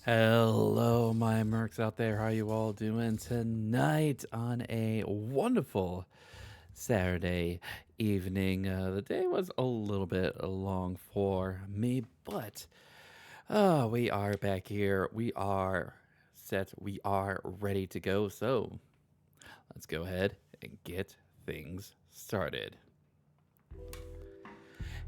Hello, my mercs out there. How you all doing tonight on a wonderful Saturday evening? The day was a little bit long for me, but we are back here. We are set. We are ready to go. So let's go ahead and get things started.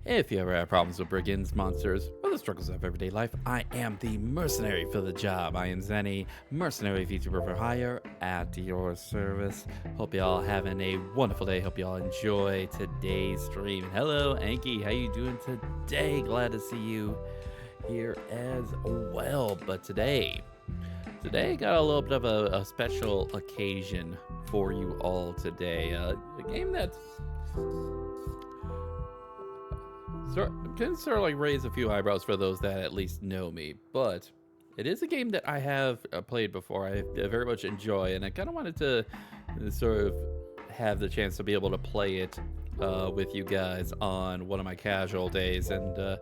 If you ever have problems with brigands, monsters, or the struggles of everyday life, I am the mercenary for the job. I am Zenny, mercenary VTuber for hire, at your service. Hope y'all having a wonderful day. Hope y'all enjoy today's stream. Hello, Anki. How you doing today? Glad to see you here as well. But today got a little bit of a special occasion for you all today. A game that's can sort of like raise a few eyebrows for those that at least know me, but it is a game that I have played before. I very much enjoy, and I kind of wanted to sort of have the chance to be able to play it with you guys on one of my casual days, and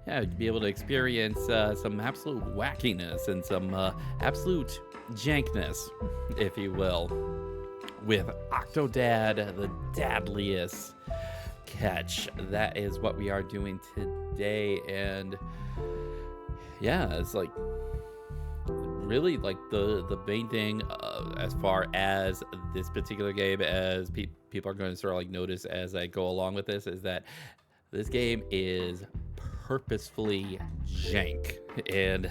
yeah, be able to experience some absolute wackiness and some absolute jankness, if you will, with Octodad, the Dadliest catch. That is what we are doing today, and yeah, it's like really like the main thing as far as this particular game, as people are going to sort of like notice as I go along with this, is that this game is purposefully jank, and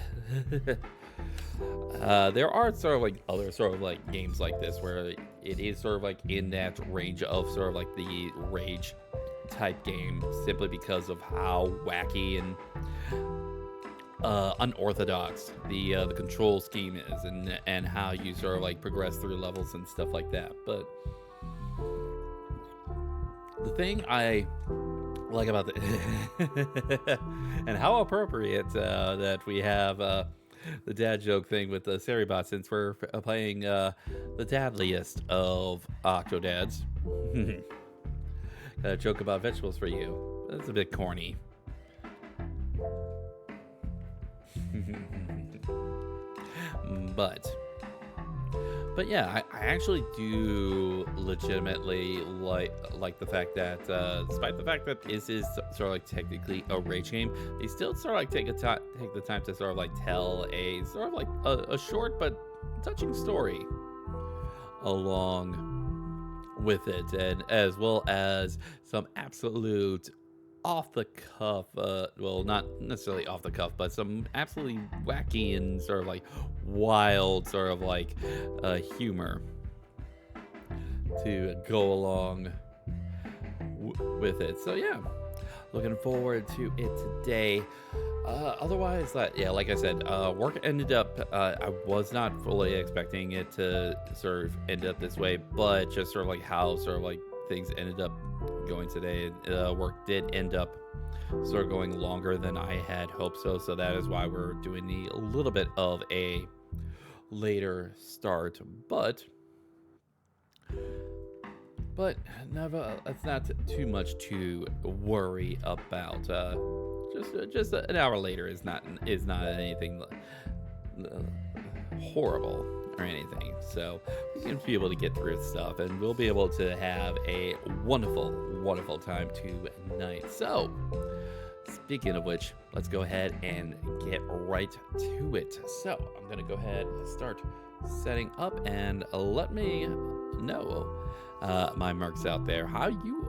there are sort of like other sort of like games like this where it is sort of like in that range of sort of like the rage type game, simply because of how wacky and unorthodox the control scheme is, and how you sort of like progress through levels and stuff like that. But the thing I like about the and how appropriate that we have the dad joke thing with the Seribot, since we're playing the Dadliest of Octodads. A joke about vegetables for you. That's a bit corny. but yeah, I actually do legitimately like the fact that despite the fact that this is sort of like technically a rage game, they still sort of like take the time to sort of like tell a sort of like a short but touching story along with it, and as well as some absolute off the cuff, well, not necessarily off the cuff, but some absolutely wacky and sort of like wild sort of like humor to go along with it. So yeah, looking forward to it today. Otherwise, yeah, like I said, work ended up, I was not fully expecting it to sort of end up this way, but just sort of like how sort of like things ended up going today. Work did end up sort of going longer than I had hoped so that is why we're doing a little bit of a later start, but never, it's not too much to worry about. Just an hour later is not anything horrible or anything. So we can be able to get through stuff, and we'll be able to have a wonderful time tonight. So speaking of which, let's go ahead and get right to it. So I'm gonna go ahead and start setting up, and let me know, my mercs out there, how you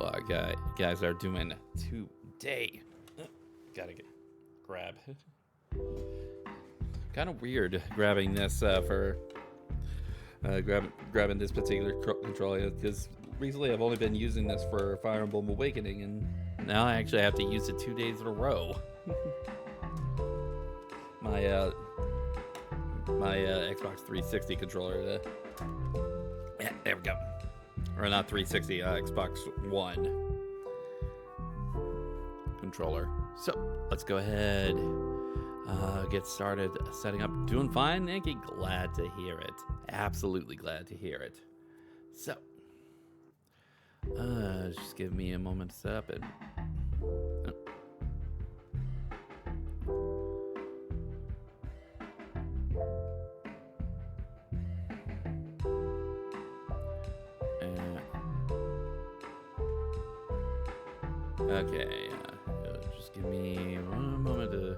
guys are doing today. Gotta grab. Kind of weird grabbing this for grabbing this particular controller, because recently I've only been using this for Fire Emblem Awakening, and now I actually have to use it 2 days in a row. my Xbox 360 controller. Yeah, there we go. Or not 360, Xbox One controller. So let's go ahead, get started setting up. Doing fine, Yankee? Glad to hear it. Absolutely glad to hear it. So just give me a moment to set up it. Okay, just give me one moment to.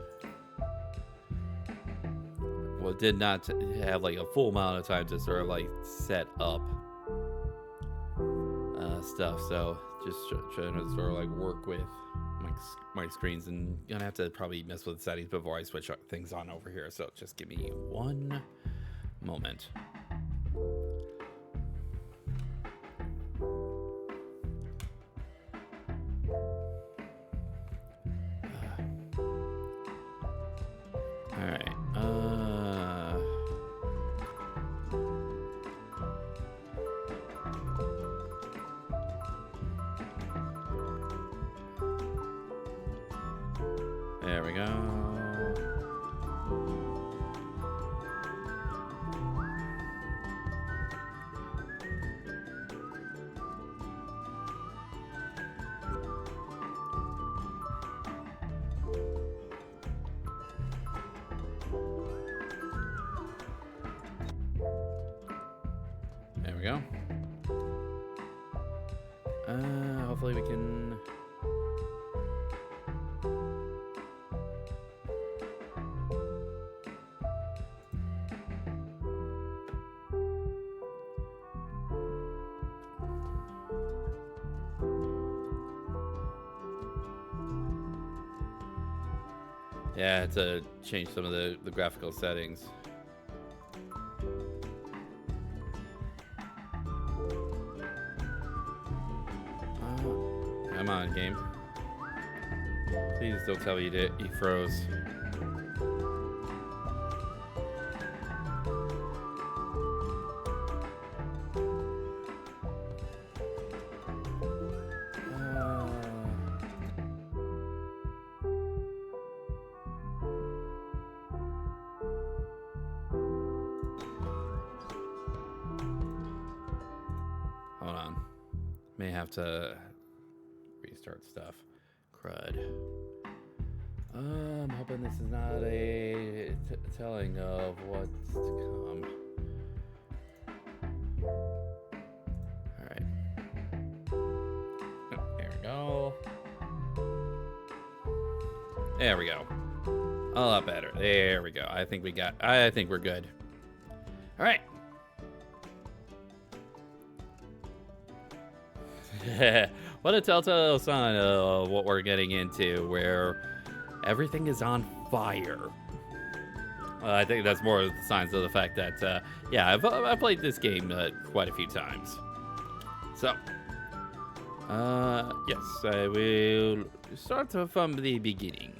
Well, it did not have like a full amount of time to sort of like set up stuff, so just trying to sort of like work with my screens, and gonna have to probably mess with the settings before I switch things on over here. So just give me one moment. All right. There we go. There we go. Hopefully we can. Yeah, I had to change some of the graphical settings. Come on, game. Please don't tell me you froze. Hold on. May have to restart stuff. Crud. I'm hoping this is not a telling of what's to come. Alright. Oh, there we go. There we go. A lot better. There we go. I think we're good. Alright. What a telltale sign of what we're getting into, where everything is on fire. I think that's more of the signs of the fact that, yeah, I've played this game quite a few times. So, yes, I will start from the beginning.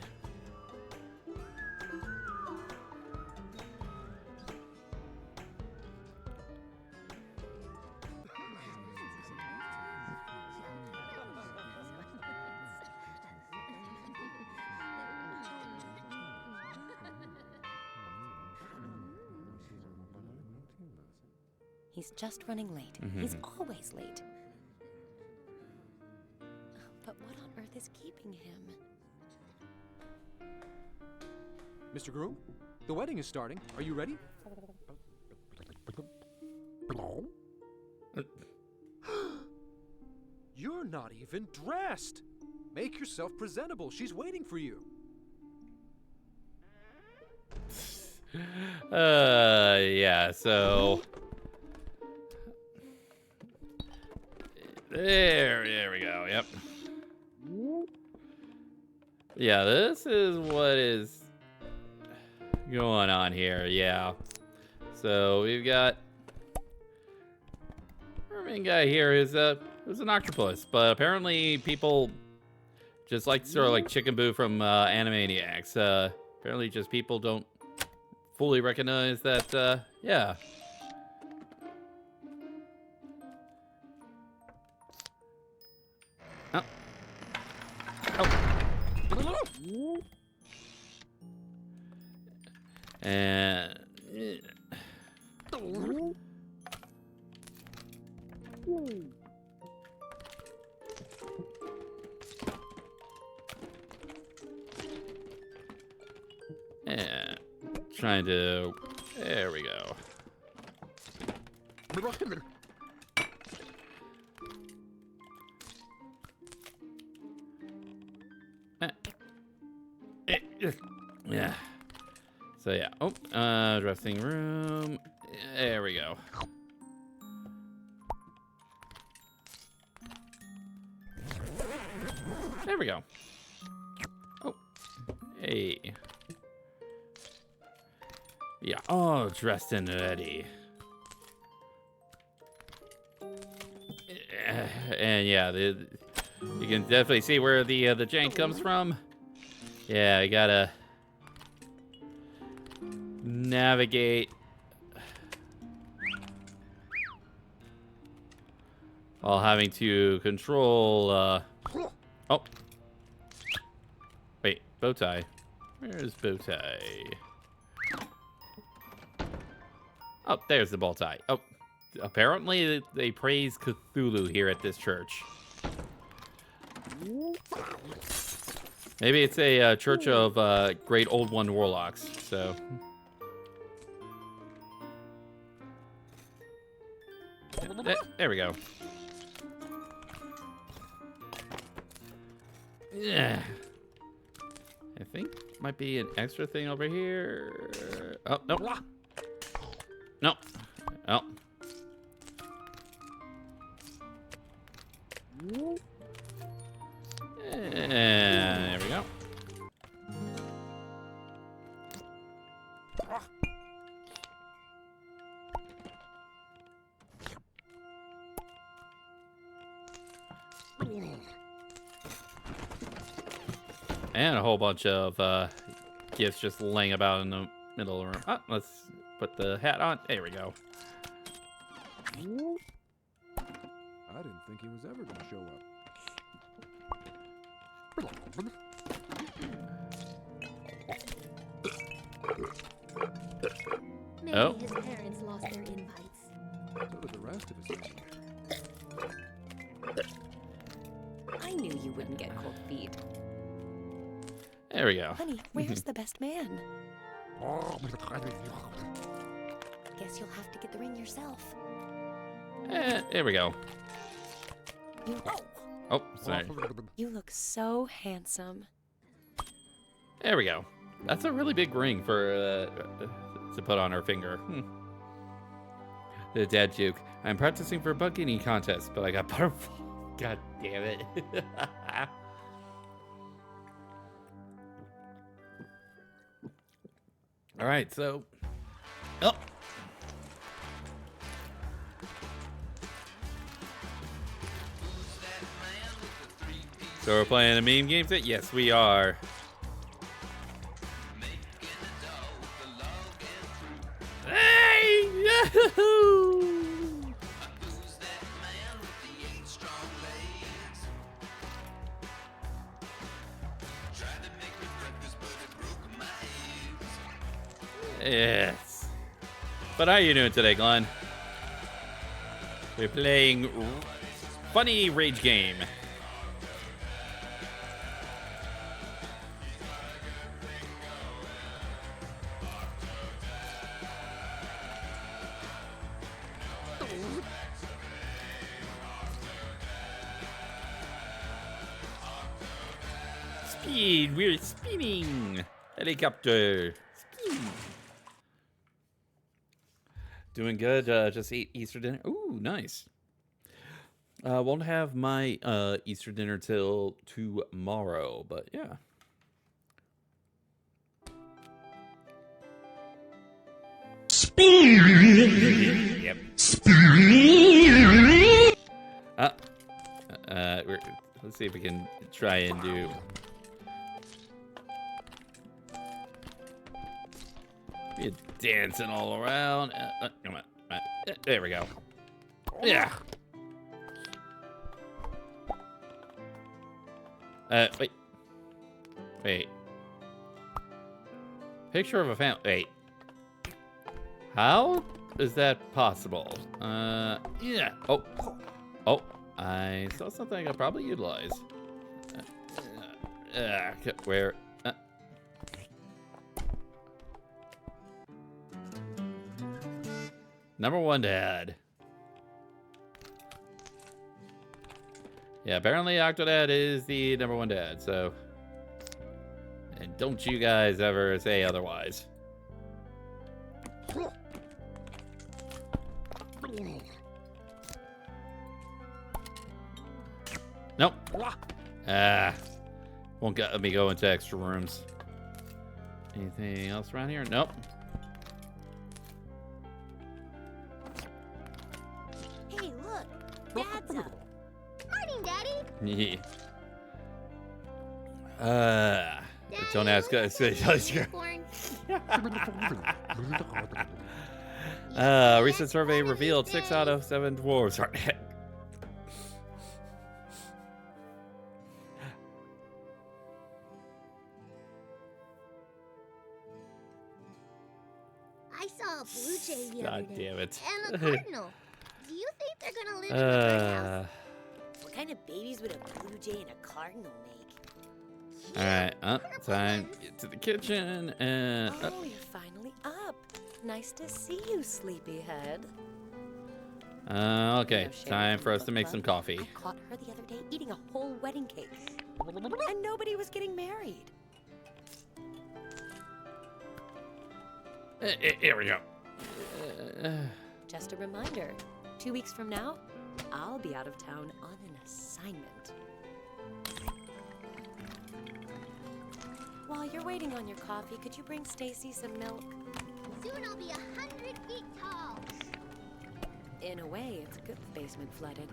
He's just running late. He's always late. But what on earth is keeping him? Mr. Groom, the wedding is starting. Are you ready? You're not even dressed. Make yourself presentable. She's waiting for you. Yeah, so there we go. Yep. Yeah, this is what is going on here. Yeah. So we've got our main guy here is an octopus, but apparently people just like sort of like Chicken Boo from Animaniacs. Apparently just people don't fully recognize that. Yeah. Oh. Oh. And yeah, trying to. There we go. Yeah. So yeah. Oh, dressing room. There we go. There we go. Oh. Hey. Yeah, all dressed and ready. And yeah, you can definitely see where the jank comes from. Yeah, I gotta navigate while having to control. Oh, wait, bow tie. Where's bow tie? Oh, there's the bow tie. Oh, apparently they praise Cthulhu here at this church. Maybe it's a church of great old one warlocks. So. There we go. Yeah. I think might be an extra thing over here. Oh, no. No. Oh. And there we go. And a whole bunch of gifts just laying about in the middle of the room. Oh, let's put the hat on. There we go. I didn't think he was ever going to show up. Maybe Oh. his parents lost their invites. So did the rest of his family. I knew you wouldn't get cold feet. There we go. Honey, where's the best man? Guess you'll have to get the ring yourself. There we go. You, Oh, sorry. you look so handsome. There we go. That's a really big ring for to put on her finger. The dad joke. I'm practicing for a bug eating contest, but I got butterfly. God damn it. All right, so. Oh. So we're playing a meme game set? Yes, we are. Hey! Yahoo! Yes. But how are you doing today, Glenn? We're playing funny rage game. Speed, we're spinning. Helicopter. Speed. Doing good. Just ate Easter dinner. Ooh, nice. Won't have my Easter dinner till tomorrow, but yeah. Speed. Yep. Speed. Let's see if we can try and do. Be dancing all around. Come on. There we go. Yeah. Wait. Wait. Picture of a family. Wait. How is that possible? Yeah. Oh. Oh. I saw something I could probably utilize. Where? Number one dad. Yeah, apparently Octodad is the number one dad, so. And don't you guys ever say otherwise. Nope. Won't let me go into extra rooms. Anything else around here? Nope. Hey, look. Dad's up. Morning, Daddy. Don't ask us. Unicorn. Recent survey revealed 6 out of 7 dwarves are dead. I saw a blue jay the God other day. damn it. And a cardinal. Do you think they're gonna live in the birdhouse? What kind of babies would a blue jay and a cardinal make? Alright, time to get to the kitchen and. Oh, you're finally up. Nice to see you, sleepyhead. Okay, No shame time in for the us to book make some club. coffee. I caught her the other day eating a whole wedding cake. And nobody was getting married. Here we go. Just a reminder, 2 weeks from now, I'll be out of town on an assignment. While you're waiting on your coffee, could you bring Stacy some milk? Soon I'll be 100 feet tall. In a way, it's good the basement flooded.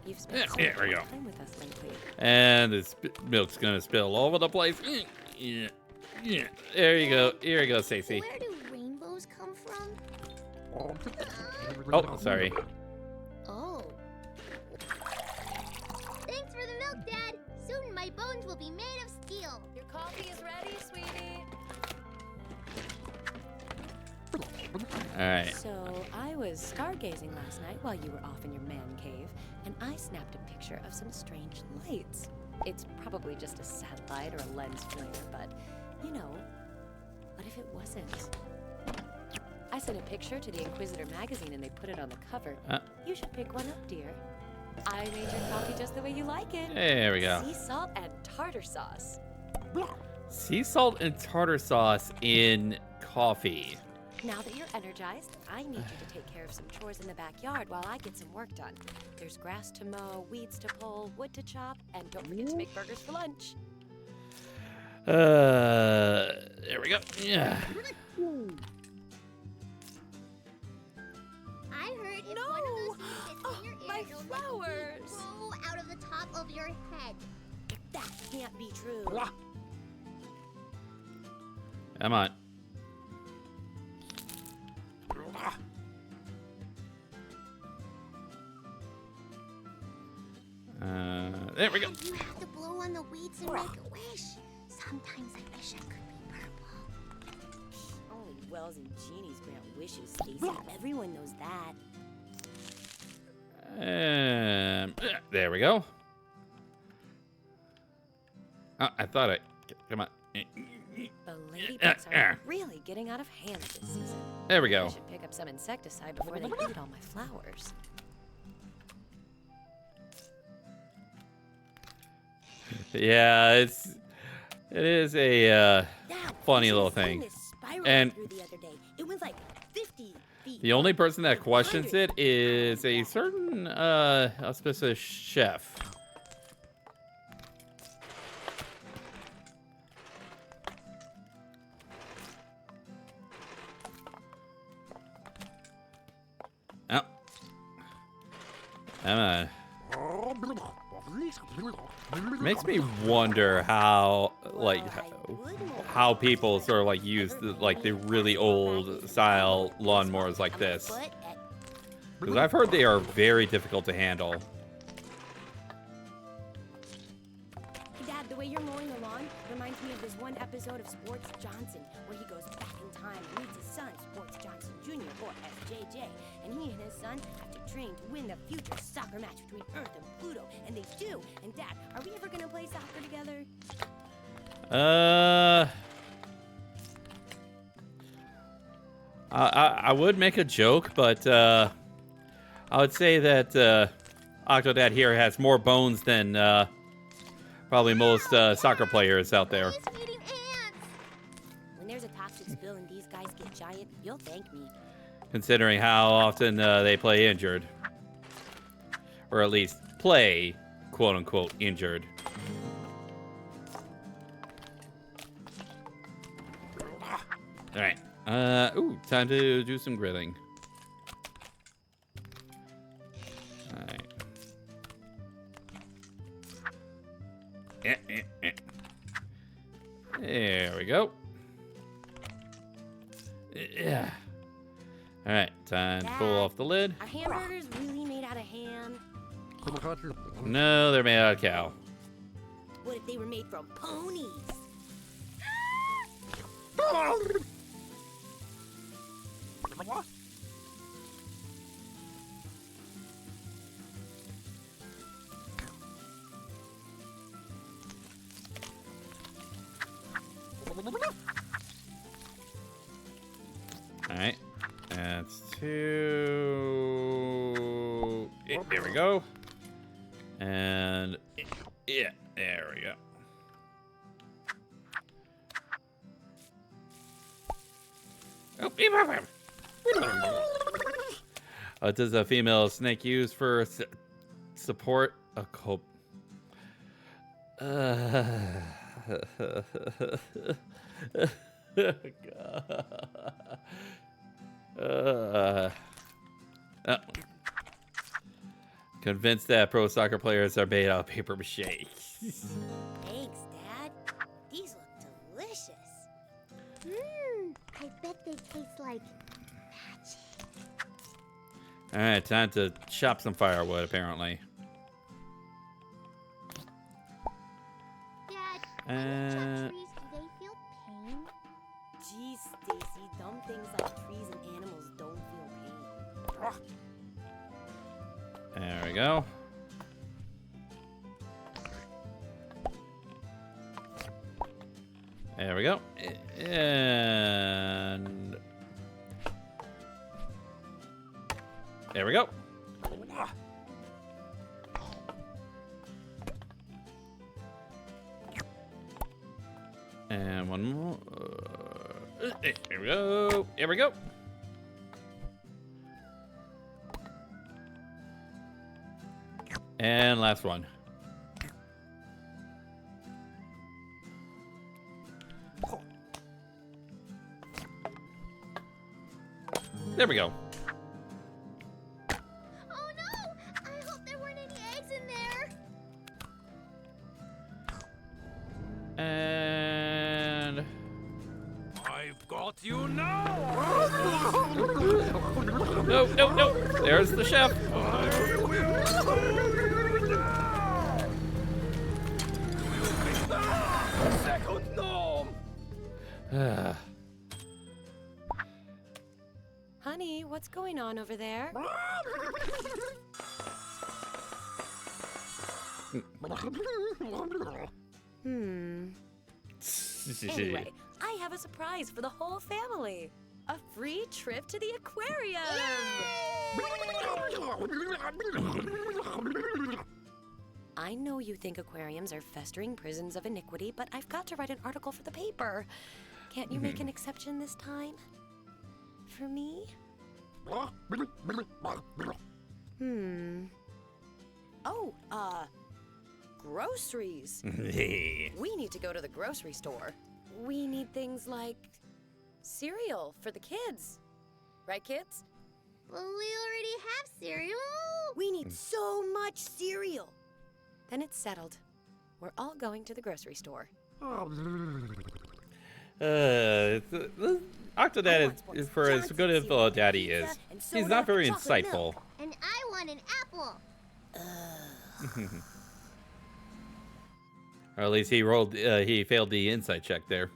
You've spent so Here we much go. time with us lately. And this milk's gonna spill all over the place. Yeah. There you go. Here you go, Stacy. Where do rainbows come from? Oh, sorry. Oh. Thanks for the milk, Dad. Soon my bones will be made of steel. Your coffee is ready, sweetie. Alright. So, I was stargazing last night while you were off in your man cave, and I snapped a picture of some strange lights. It's probably just a satellite or a lens flare, but, you know, what if it wasn't? I sent a picture to the Inquisitor magazine and they put it on the cover. You should pick one up, dear. I made your coffee just the way you like it. There we go. Sea salt and tartar sauce. Sea salt and tartar sauce in coffee. Now that you're energized, I need you to take care of some chores in the backyard while I get some work done. There's grass to mow, weeds to pull, wood to chop, and don't forget to make burgers for lunch. There we go. Yeah. I heard if No! one of those seeds gets in your My ear, it'll flowers! grow out of the top of your head. That can't be true. Come on. There we go. You have to blow on the weeds and make a wish. Sometimes I wish I could be purple. Only Wells and Jeannie's grant wishes, Stacy. Everyone knows that. There we go. Oh, I thought it. Come on. The ladybugs are really getting out of hand this season. There we I go. should pick up some insecticide before they eat all my flowers. Yeah, it is a funny little thing. And The other day. It was like 50 feet. the only person that questions it is a certain auspicious chef. Oh. Come on. Makes me wonder how, like, how people sort of like use the really old style lawnmowers like this, because I've heard they are very difficult to handle. Hey, Dad, the way you're mowing the lawn reminds me of this one episode of Sports Johnson where he goes back in time and meets his son, Sports Johnson Jr., or SJJ, and he and his son have to train to win the future soccer match between Earth and Pluto, and they do. And Dad, are we ever gonna play soccer together? I would make a joke, but I would say that Octodad here has more bones than probably most soccer players out there. He's feeding ants. there's a toxic spill and these guys get giant, you'll thank me. Considering how often they play injured. Or at least play, quote-unquote, injured. Alright. Ooh, time to do some grilling. Alright. There we go. Yeah. Alright, time to pull off the lid. Are hamburgers really made out of ham? No, they're made out of cow. What if they were made from ponies? Alright. That's 2. There we go. And yeah, there we go. What does a female snake use for support? A cope. Convinced that pro soccer players are made out of paper mache. Thanks, Dad. These look delicious. I bet they taste like magic. Alright, time to chop some firewood, apparently. Dad, when you chop trees, do they feel pain? Geez, Stacy, dumb things like trees and animals don't feel pain. There we go. There we go. And there we go. And one more. There we go. There we go. And last one. There we go. Oh no! I hope there weren't any eggs in there. And I've got you now! no, no, no. There's the chef. Second norm! Honey, what's going on over there? Anyway, I have a surprise for the whole family. A free trip to the aquarium. I know you think aquariums are festering prisons of iniquity, but I've got to write an article for the paper. Can't you make an exception this time? For me? Oh, groceries. We need to go to the grocery store. We need things like cereal for the kids. Right, kids? Well, we already have cereal. We need so much cereal. Then it's settled. We're all going to the grocery store. Octodad is for as good a fellow daddy is. He's not very insightful. And I want an apple. Or at least he failed the insight check there.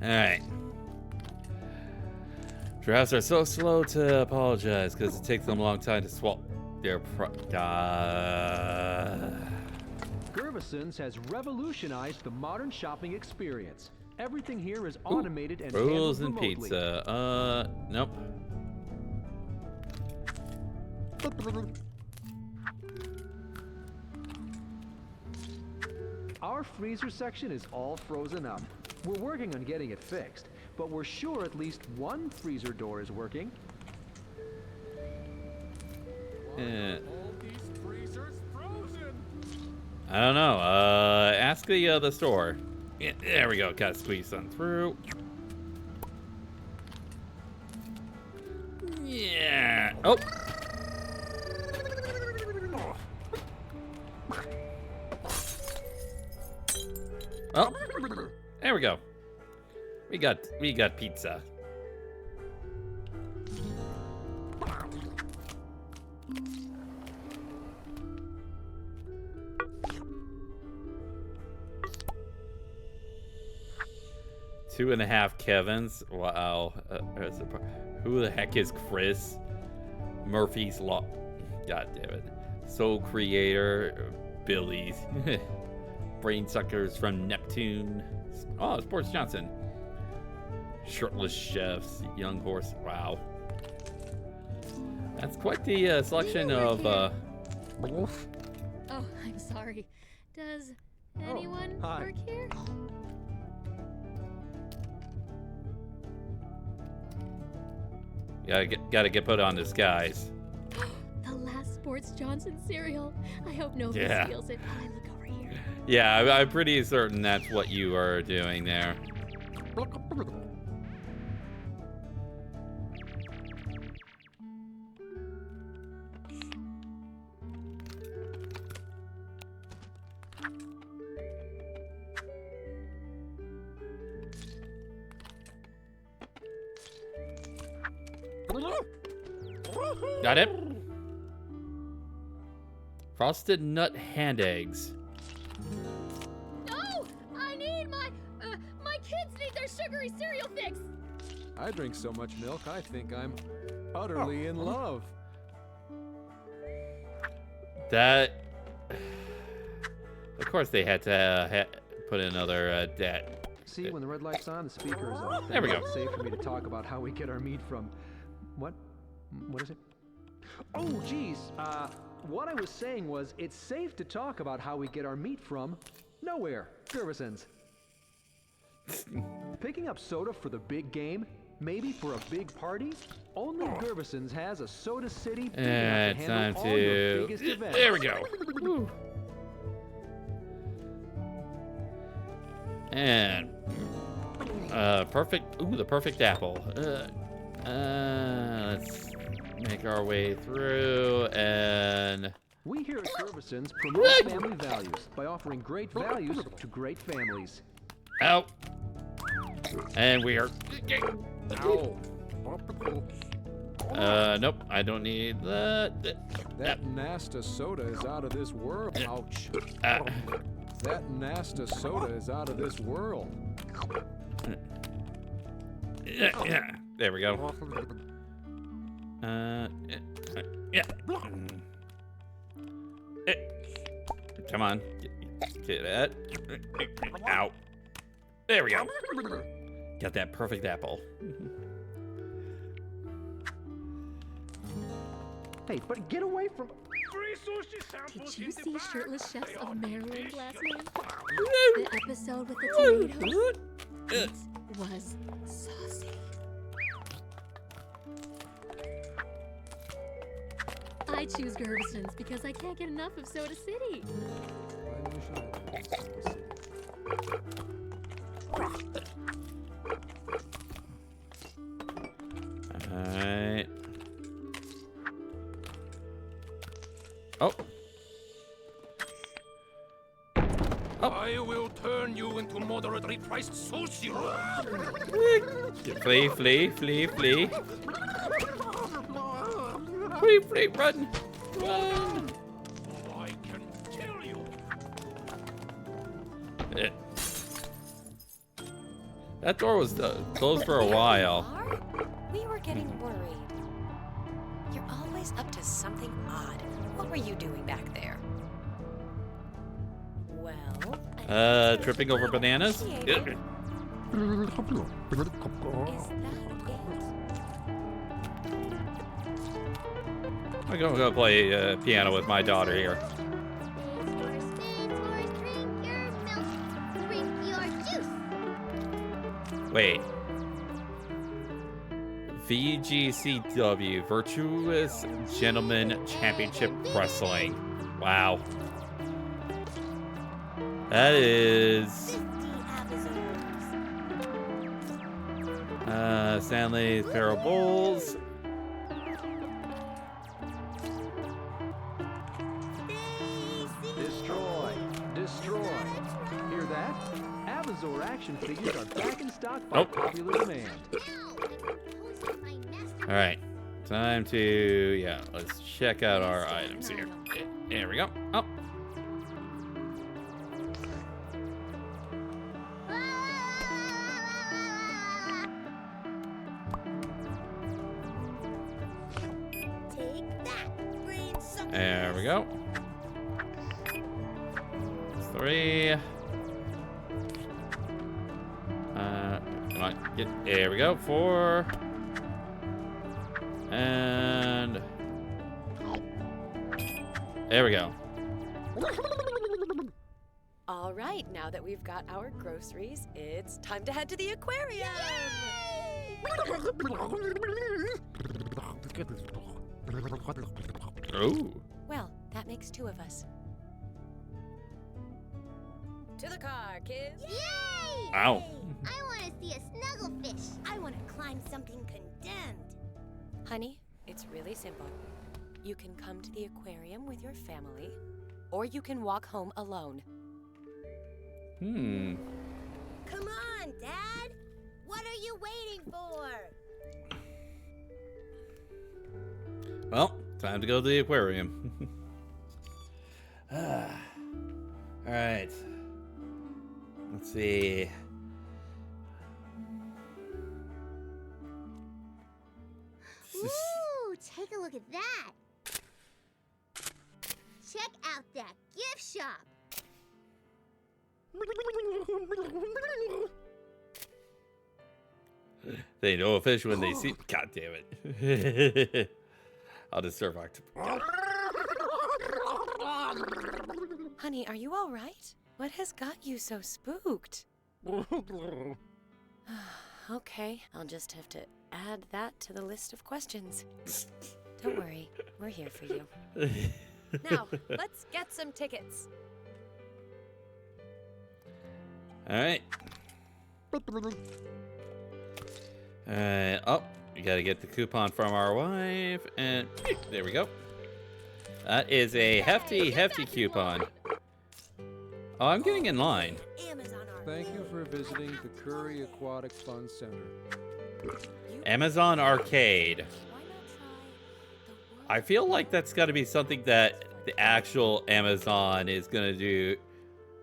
Alright. Giraffes are so slow to apologize because it takes them a long time to swallow their Gervison's has revolutionized the modern shopping experience. Everything here is automated and rolls handled and remotely. pizza. Nope. Our freezer section is all frozen up. We're working on getting it fixed, but we're sure at least one freezer door is working. All these freezers frozen. I don't know. Ask the store. Yeah, there we go. Gotta squeeze some through. Yeah. Oh. Oh. There we go. We got pizza. Two and a half Kevins. Wow. Who the heck is Chris? Murphy's Law. God damn it. Soul Creator. Billy's. Brain Suckers from Neptune. Oh, Sports Johnson. Shirtless Chefs. Young Horse. Wow. That's quite the selection of. Oh, I'm sorry. Does anyone hi. work here? Gotta get put on disguise. The last Sports Johnson cereal. I hope nobody Yeah. steals it while I look over here. Yeah, I'm pretty certain that's what you are doing there. Got it. Frosted nut hand eggs. No! I need my kids need their sugary cereal fix! I drink so much milk, I think I'm utterly in love. That. Of course, they had to put another dat. See, when the red light's on, the speaker is off. There we go. It's safe for me to talk about how we get our meat from... What? What is it? Oh, geez. What I was saying was, it's safe to talk about how we get our meat from nowhere. Gervison's. Picking up soda for the big game, maybe for a big party? Only Gervison's has a Soda City big enough to Time handle all your to. biggest events. There we go. Woo. And perfect. Ooh, the perfect apple. Let's make our way through and. We here at Gervison's promote family values by offering great values to great families. Out. And we are. Ow. Nope. I don't need that. That Nasta soda is out of this world. Ouch. That Nasta soda is out of this world. There we go. Yeah. Come on. Get that. Ow. There we go. Got that perfect apple. Hey, but get away from... Did you see Shirtless Chefs of Maryland last night? The episode with the tomatoes? It was saucy. I choose Gervison's because I can't get enough of Soda City. Alright. Oh. I will turn you into moderately priced sushi. Flee, flee, flee, flee. Flee, flee, run. Run. I can tell you. That door was closed for a while. We were getting worried. You're always up to something odd. What were you doing back there? Well, Tripping over bananas? Is that it? I'm gonna go play piano with my daughter here. Wait. VGCW, Virtuous Gentleman Championship Wrestling. Wow. That is... 50 Stanley's Pair of Bulls. Destroy. Destroy. Hear that? Avazor action figures are back in stock by popular demand. All right, time to, yeah, let's check out our items here. There we go. Oh. Take that, brain sucker. There we go. 3. Come on, there we go. 4. And there we go. All right, now that we've got our groceries, it's time to head to the aquarium. Oh. Well, that makes 2 of us. To the car, kids. Yay! Ow. I want to see a snugglefish. I want to climb something condemned. Honey, it's really simple. You can come to the aquarium with your family, or you can walk home alone. Hmm. Come on, Dad. What are you waiting for? Well, time to go to the aquarium. All right. Let's see. Ooh, take a look at that. Check out that gift shop. They know a fish when they see. God damn it! I'll just serve octopus. Honey, are you all right? What has got you so spooked? Okay, I'll just have to add that to the list of questions. Don't worry, we're here for you. Now, let's get some tickets. All right. Oh, we gotta get the coupon from our wife, and there we go. That is a hefty coupon. Oh, I'm getting in line. Amazon Thank you for visiting the Curry Aquatic Fun Center. Amazon Arcade. Why not try the I feel like that's got to be something that the actual Amazon is gonna do.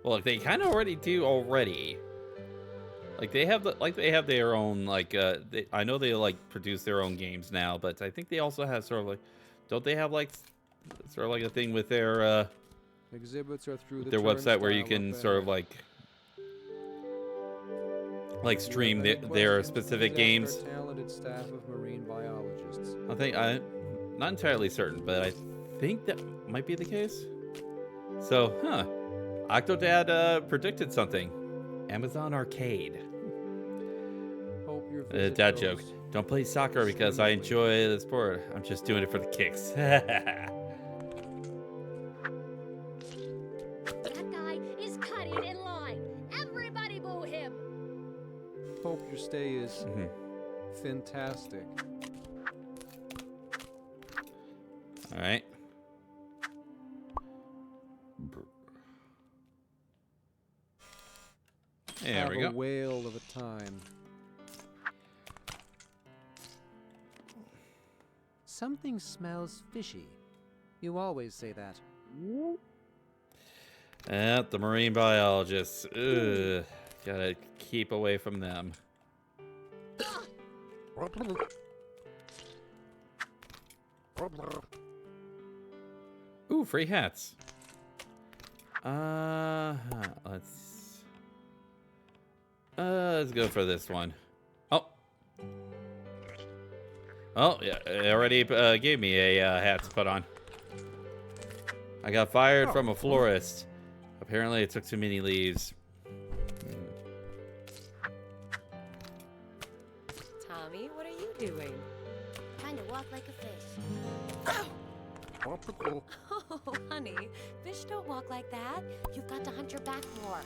Well, they kind of already do already. Like they have their own I know they like produce their own games now, but I think they also have sort of like, don't they have like sort of like a thing with their Exhibits are through the their website where you can turnstile sort up of like stream their specific games. Our talented staff of marine biologists. I'm not entirely certain, but I think that might be the case. So, Octodad predicted something. Amazon Arcade. Hope your visit Dad goes joke. Don't play soccer because I enjoy the sport. I'm just doing it for the kicks. That guy is cutting in line. Everybody boo him. Hope your stay is fantastic. All right. There Have we a go. whale of a time. Something smells fishy. You always say that. The marine biologists. Ugh. Gotta keep away from them. Ooh, free hats. Let's go for this one. Oh yeah, it already gave me a hat to put on. I got fired from a florist. Apparently, it took too many leaves. Tropical. Oh, honey, fish don't walk like that. You've got to hunt your back more.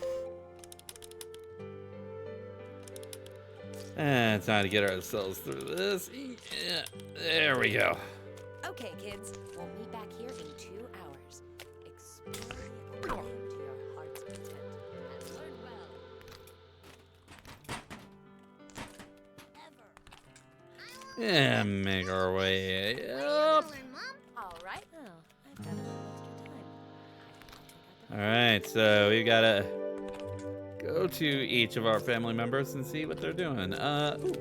And time to get ourselves through this. Yeah, there we go. Okay, kids, we'll meet back here in 2 hours. Explore the aquarium to your heart's content and learn well. And make our way What are you up. doing, Mom? All right. Oh, I've got a little extra time. All right, so we gotta go to each of our family members and see what they're doing. Ooh.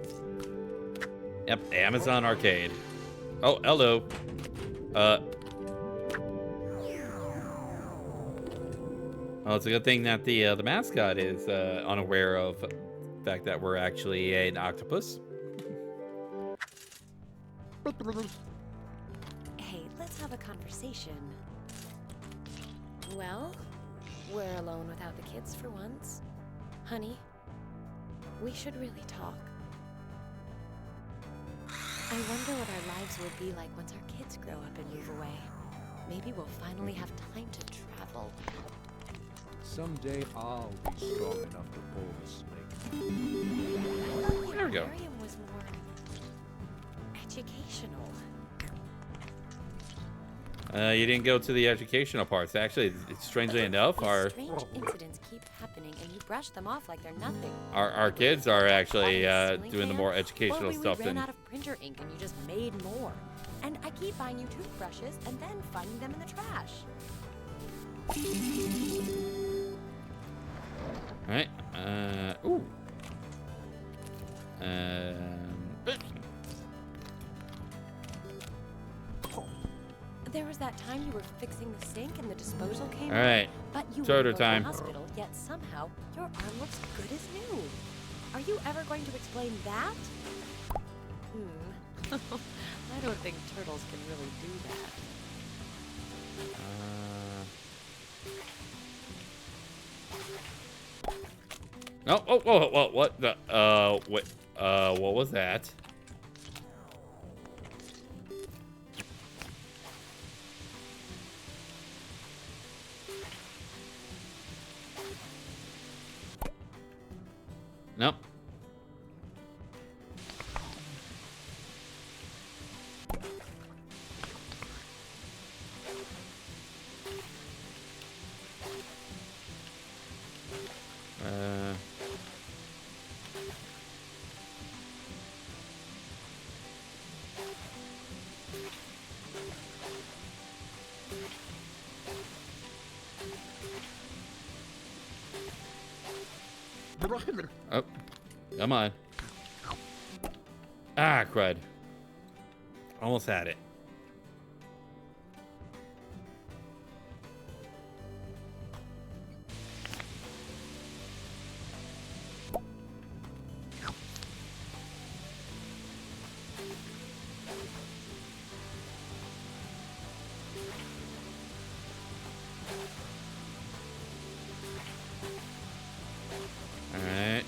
Yep, Amazon Arcade. Oh, hello. Well, it's a good thing that the mascot is unaware of the fact that we're actually an octopus. Hey, let's have a conversation. Well, we're alone without the kids for once. Honey, we should really talk. I wonder what our lives will be like once our kids grow up and move away. Maybe we'll finally have time to travel. Someday I'll be strong enough to pull the snake. There we go. Aquarium was more educational. You didn't go to the educational parts. Actually, strangely enough, These our strange incidents keep happening, and you brush them off like they're nothing. our kids are actually Always ceiling doing the fan, more or educational we stuff ran than. out of printer ink and you just made more. And I keep buying you toothbrushes and then finding them in the trash. All right. Ooh. There was that time you were fixing the sink and the disposal came All right. but you Soda were in time. the hospital, yet somehow your arm looks good as new. Are you ever going to explain that? I don't think turtles can really do that. No. Oh. What the? What? What was that? Nope. Oh, come on. Ah, crud. Almost had it. All right.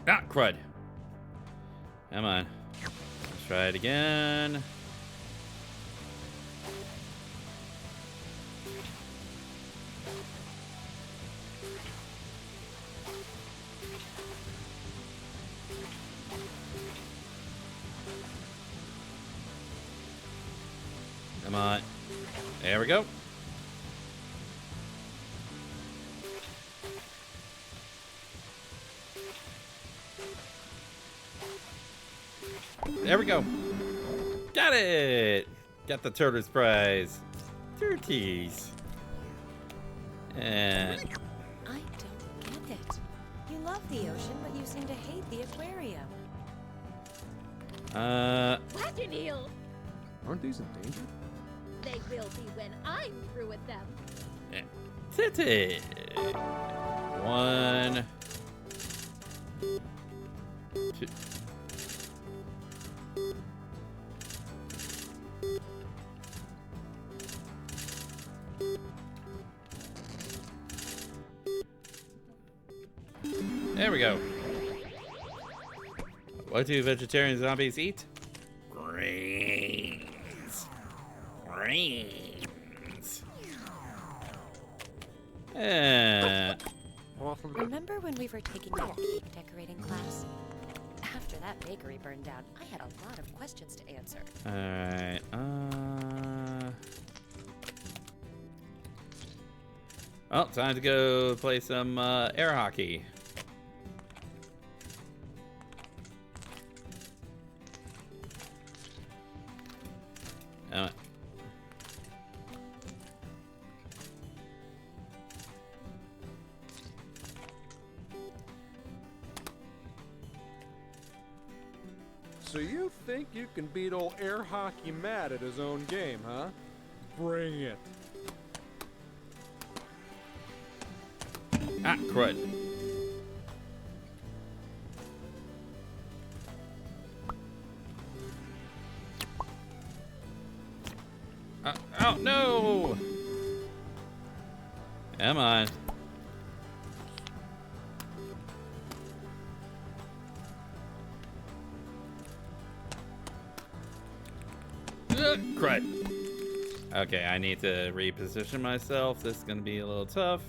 Ah, crud. Come on. Let's try it again. Come on. There we go. There we go. Got it. Got the turtle's prize. Turkeys. And I don't get it. You love the ocean, but you seem to hate the aquarium. Legend eel! Aren't these in danger? They will be when I'm through with them. Titty. One. Two. There we go. What do vegetarian zombies eat? Grains. Grains. Remember when we were taking that cake decorating class? After that bakery burned down, I had a lot of questions to answer. Alright, oh, time to go play some air hockey. So you think you can beat old air hockey Matt at his own game, huh? Bring it. Ah, crud. Oh, no! Come on. Crud. Okay, I need to reposition myself. This is going to be a little tough.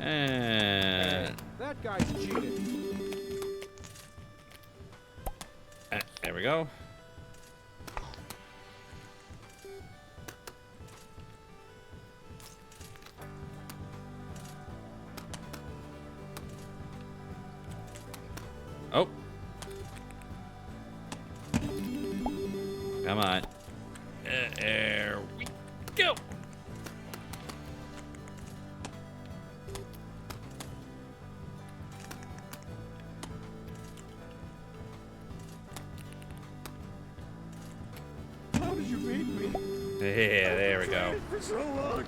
And that guy's cheated. There we go. Oh. Come on. There we go. How did you beat me? Yeah, there we go. For so long.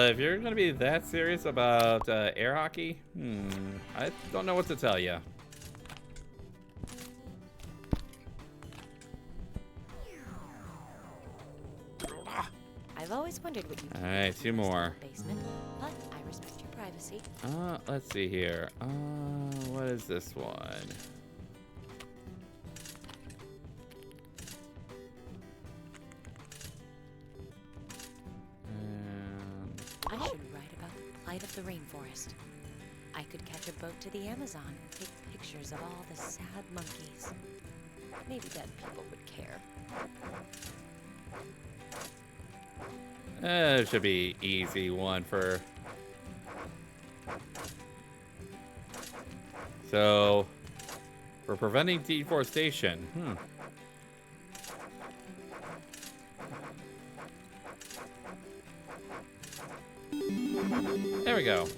If you're gonna be that serious about air hockey, I don't know what to tell you. I've always wondered what you All right, two more. basement, but I respect your privacy. Let's see here. What is this one? I should write about the plight of the rainforest. I could catch a boat to the Amazon and take pictures of all the sad monkeys. Maybe dead people would care. It should be easy one for. So, for preventing deforestation. There we go.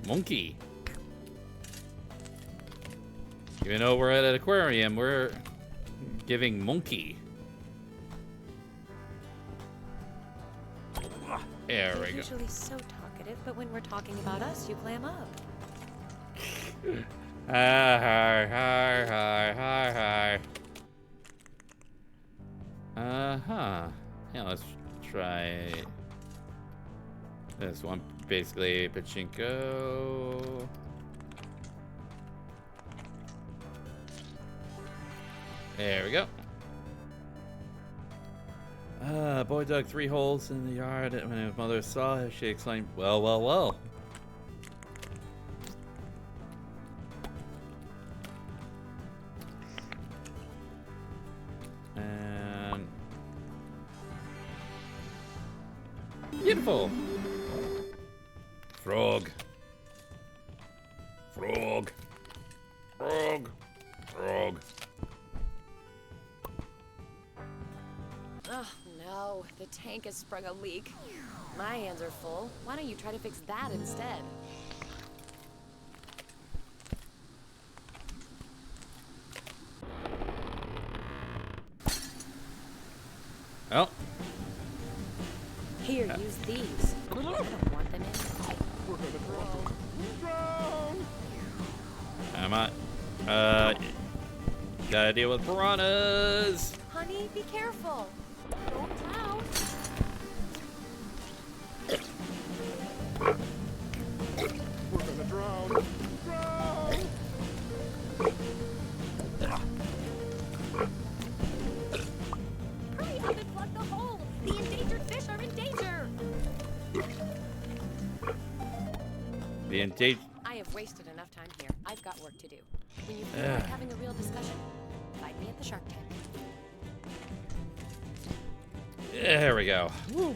Monkey. Even though we're at an aquarium, we're giving monkey. There we You're go. usually so talkative, but when we're talking about us, you clam up. Hi, hi, hi, hi, hi. Uh-huh. Yeah, let's try this one. Basically, pachinko. There we go. Boy dug 3 holes in the yard, and when his mother saw it, she exclaimed, "Well, well, well." And beautiful. Frog. Frog. Frog. Frog. Oh, no. Oh, the tank has sprung a leak. My hands are full. Why don't you try to fix that instead? Oh. Here, use these. I don't want them in. Come on. Gotta deal with piranhas. Honey, be careful. Don't drown. We're gonna drown. Hurry up and plug the hole! The endangered fish are in danger! Being engaged. I have wasted enough time here. I've got work to do. When you feel like having a real discussion, find me at the Shark Tank. There we go. Woo.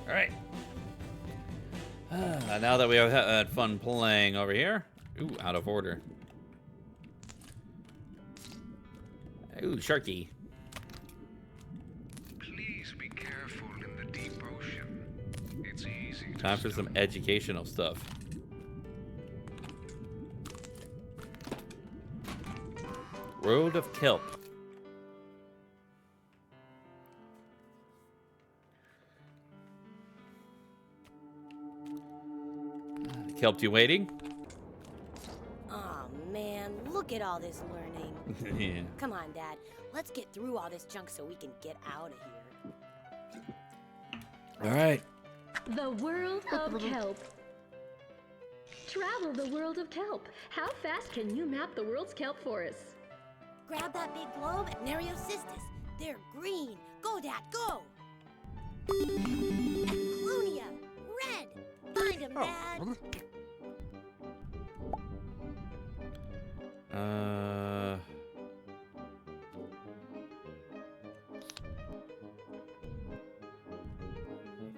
All right. Now that we have had fun playing over here. Ooh, out of order. Ooh, Sharky. Please be careful in the deep ocean. It's easy to Time for some educational stuff. Road of Kelp. Kelp, you waiting? Oh man, look at all this learning. Yeah. Come on, Dad. Let's get through all this junk so we can get out of here. All right. The world of kelp. Travel the world of kelp. How fast can you map the world's kelp forests? Grab that big globe and Nereocystis. They're green. Go, Dad, go! And Clunia, red. Find him, Dad.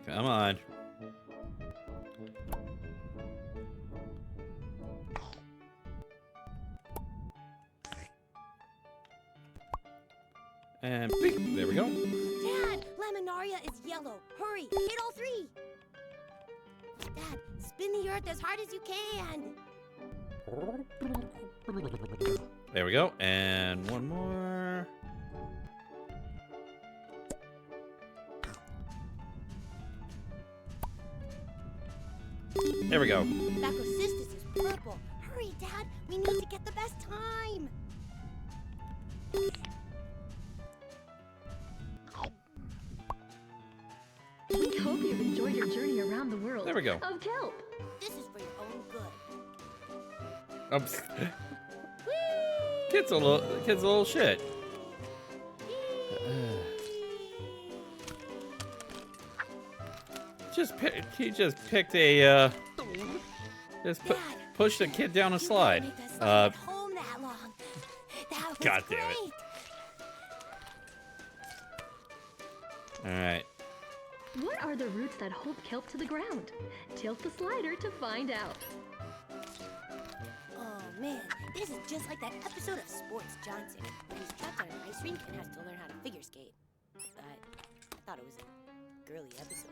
Come on. And bing, there we go. Dad, Laminaria is yellow. Hurry, hit all three. Dad, spin the earth as hard as you can. There we go. And one more. There we go. Bacocystis is purple. Hurry, Dad, we need to get the best time. We hope you've enjoyed your journey around the world There we go. of kelp. This is for your own good. Oops. Kid's a little shit. He just picked a pushed a kid down a slide. Make us stay at home that long. That was God damn it. great. All right. What are the roots that hold kelp to the ground? Tilt the slider to find out. Oh man, this is just like that episode of Sports Johnson, where he's trapped on an ice rink and has to learn how to figure skate. I thought it was a girly episode,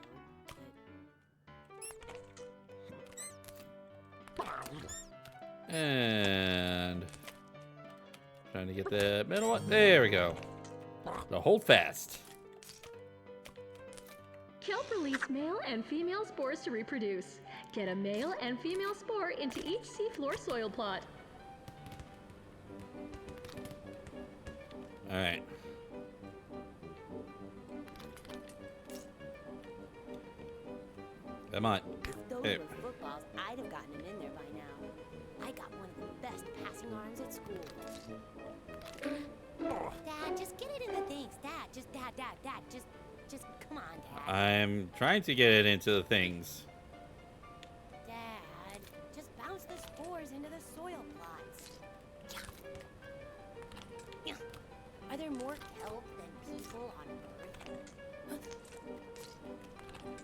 And trying to get the middle one. There we go. The hold fast. Kelp release male and female spores to reproduce. Get a male and female spore into each seafloor soil plot. All right. Come on. If those Hey. were footballs, I'd have gotten him in there by now. I got one of the best passing arms at school. Dad, just get it in the things. Dad, just come on, Dad. I'm trying to get it into the things. Dad, just bounce the spores into the soil plots. Yeah. Yeah. Are there more kelp than people on Earth?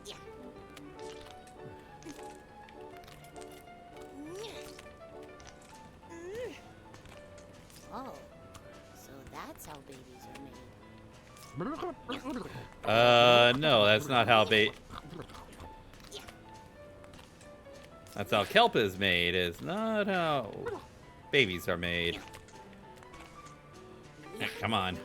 Yeah. Oh, so that's how babies No, that's not how bait. That's how kelp is made. It's not how babies are made. Come on.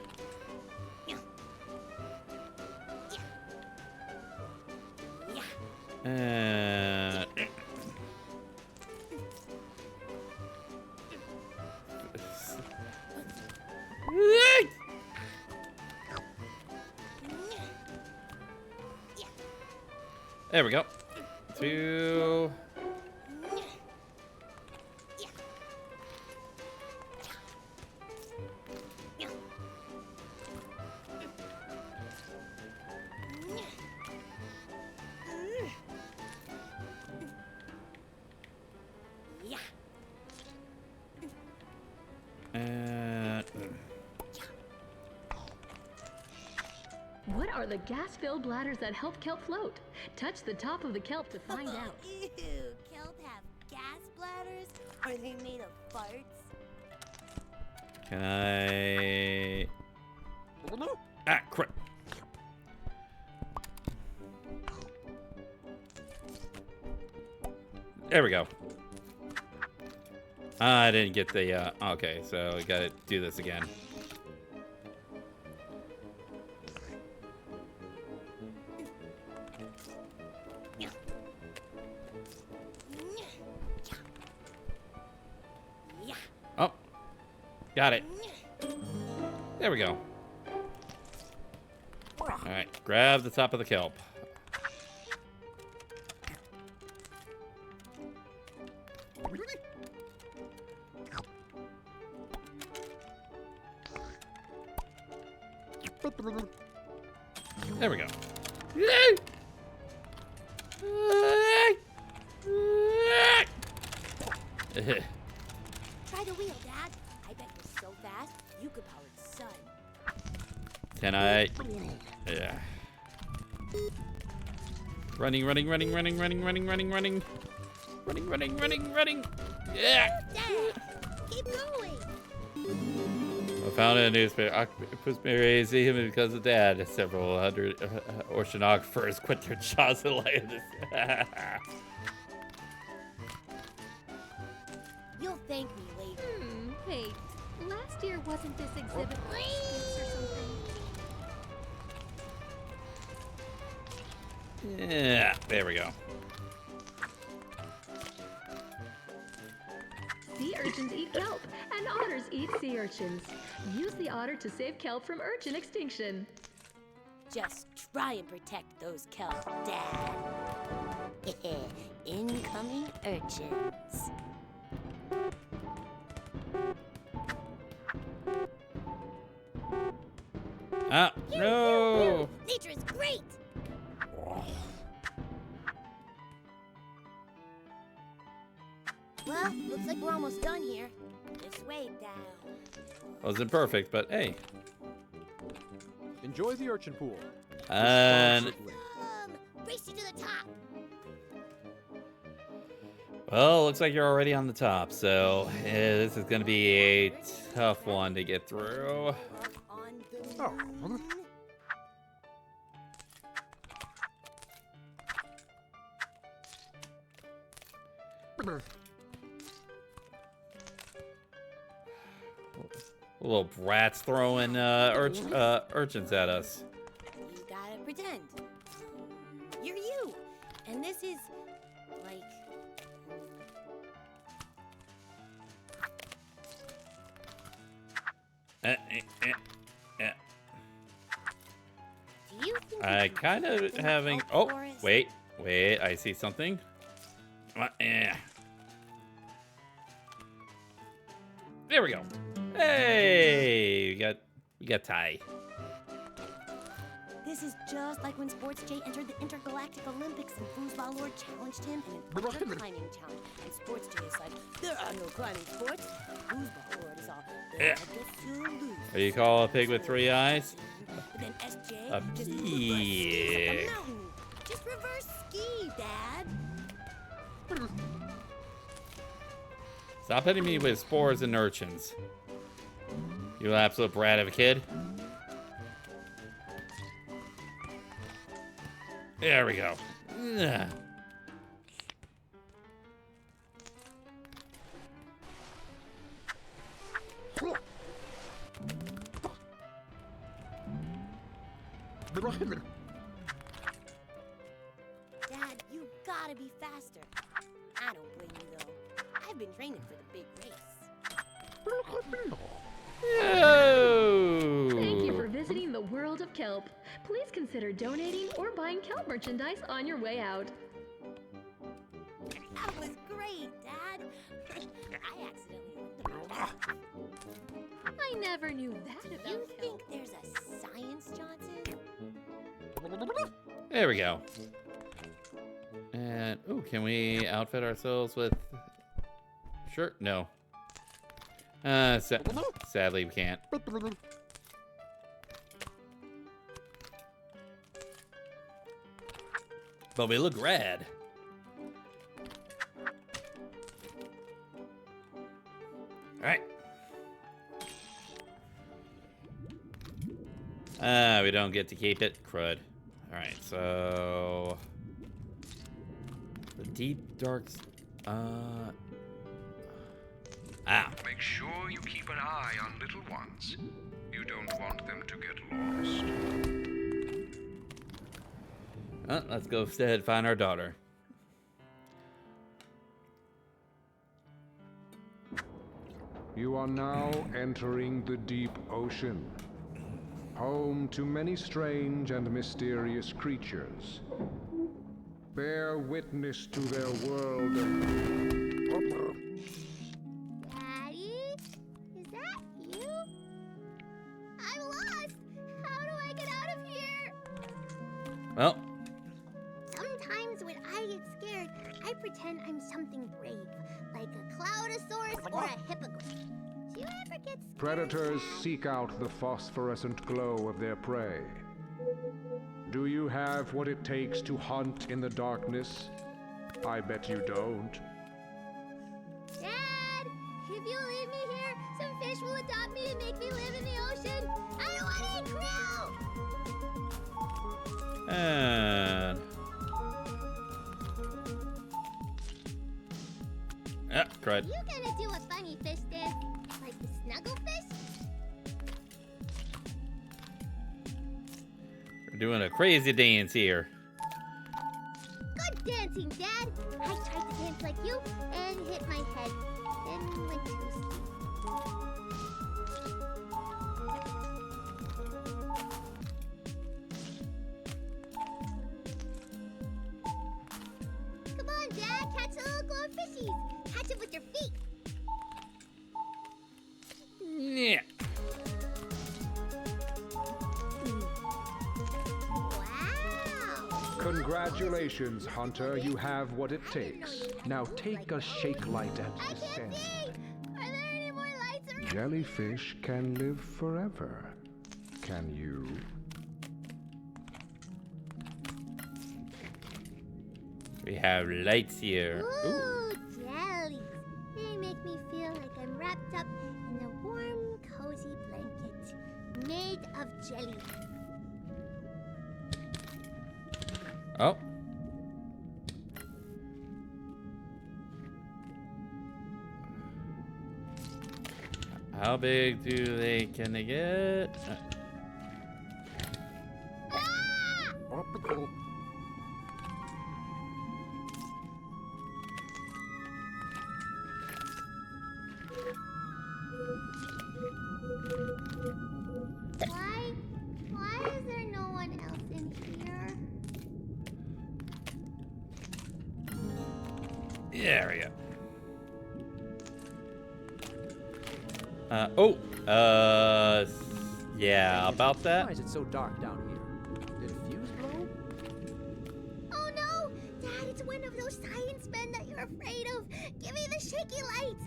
There we go. 2. What are the gas-filled bladders that help kelp float? Touch the top of the kelp to find out. Ew, kelp have gas bladders? Are they made of farts? Can I... Ah, crap. There we go. I didn't get the, okay, so we gotta do this again. Oh, got it. There we go. All right, grab the top of the kelp. There we go. Try the wheel, Dad. I bet you're so fast, you could power the sun. Can I? Yeah. Running. Yeah. Dad, keep going. I found in a newspaper. Octopus may raise him because of Dad. Several hundred oceanographers quit their jobs in light of this. You'll thank me later. Wait. Last year wasn't this exhibit like space or something? Yeah, there we go. Sea urchins eat kelp, and otters eat sea urchins. Use the otter to save kelp from urchin extinction. Just try and protect those kelp, Dad. Incoming urchins. Ah, no! Nature is great! Well, looks like we're almost done here. This way, Dad. Wasn't perfect, but hey. Enjoy the urchin pool. And Race you to the top. well, looks like you're already on the top, so this is gonna be a tough one to get through. Up on the moon. Little brats throwing urchins at us. You gotta pretend. You're you. And this is, like... Do you think I kind of having... Oh, wait, I see something. There we go. Hey, we got Ty. This is just like when Sports J entered the Intergalactic Olympics and Foosball Lord challenged him in an ultra climbing challenge. And Sports J is like, there are no climbing sports. And Foosball Lord is all, Yeah. What do you call a pig with 3 eyes? But then SJ A just reverse skis up pig. a mountain. Just reverse ski, Dad. Stop hitting me with spores and urchins. You absolute brat of a kid. There we go. Ugh. Dad, you gotta be faster. I don't blame you, though. I've been training for the big race. Oh. Thank you for visiting the world of kelp. Please consider donating or buying kelp merchandise on your way out. That was great, Dad. I accidentally looked about that. I never knew that about You kelp. think there's a science, Johnson? There we go. And ooh, can we outfit ourselves with shirt? No. Sadly we can't. But we look rad. All right. We don't get to keep it. Crud. All right, so the deep dark. Make sure you keep an eye on little ones. You don't want them to get lost. Let's go instead find our daughter. You are now entering the deep ocean, home to many strange and mysterious creatures. Bear witness to their world of... Daddy? Is that you? I'm lost! How do I get out of here? Well, Sometimes when I get scared, I pretend I'm something brave, like a cloudosaurus or a hippogriff. Do you ever get scared? Predators seek out the phosphorescent glow of their prey. Do you have what it takes to hunt in the darkness? I bet you don't. Dad, if you leave me here, some fish will adopt me and make me live in the ocean. I don't want to eat krill! and crud. You gonna do a funny fish dance, like the snugglefish? We're doing a crazy dance here. Good dancing, Dad. I tried to dance like you and hit my head, then went to sleep. Come on, Dad, catch the little glowing fishies. Catch them with your feet. Yeah. Wow. Congratulations, Hunter. You have what it takes. Now take a shake light and I can't descend. see. Are there any more lights around? Jellyfish can live forever. Can you? We have lights here. Ooh. Ooh, jellies. They make me feel like I'm wrapped up in a warm, cozy blanket made of jelly. Oh. How big can they get? Why is there no one else in here? There we go. Yeah, about that. Why is it so dark down here? Did a fuse blow? Oh no! Dad, it's one of those science men that you're afraid of. Give me the shaky light.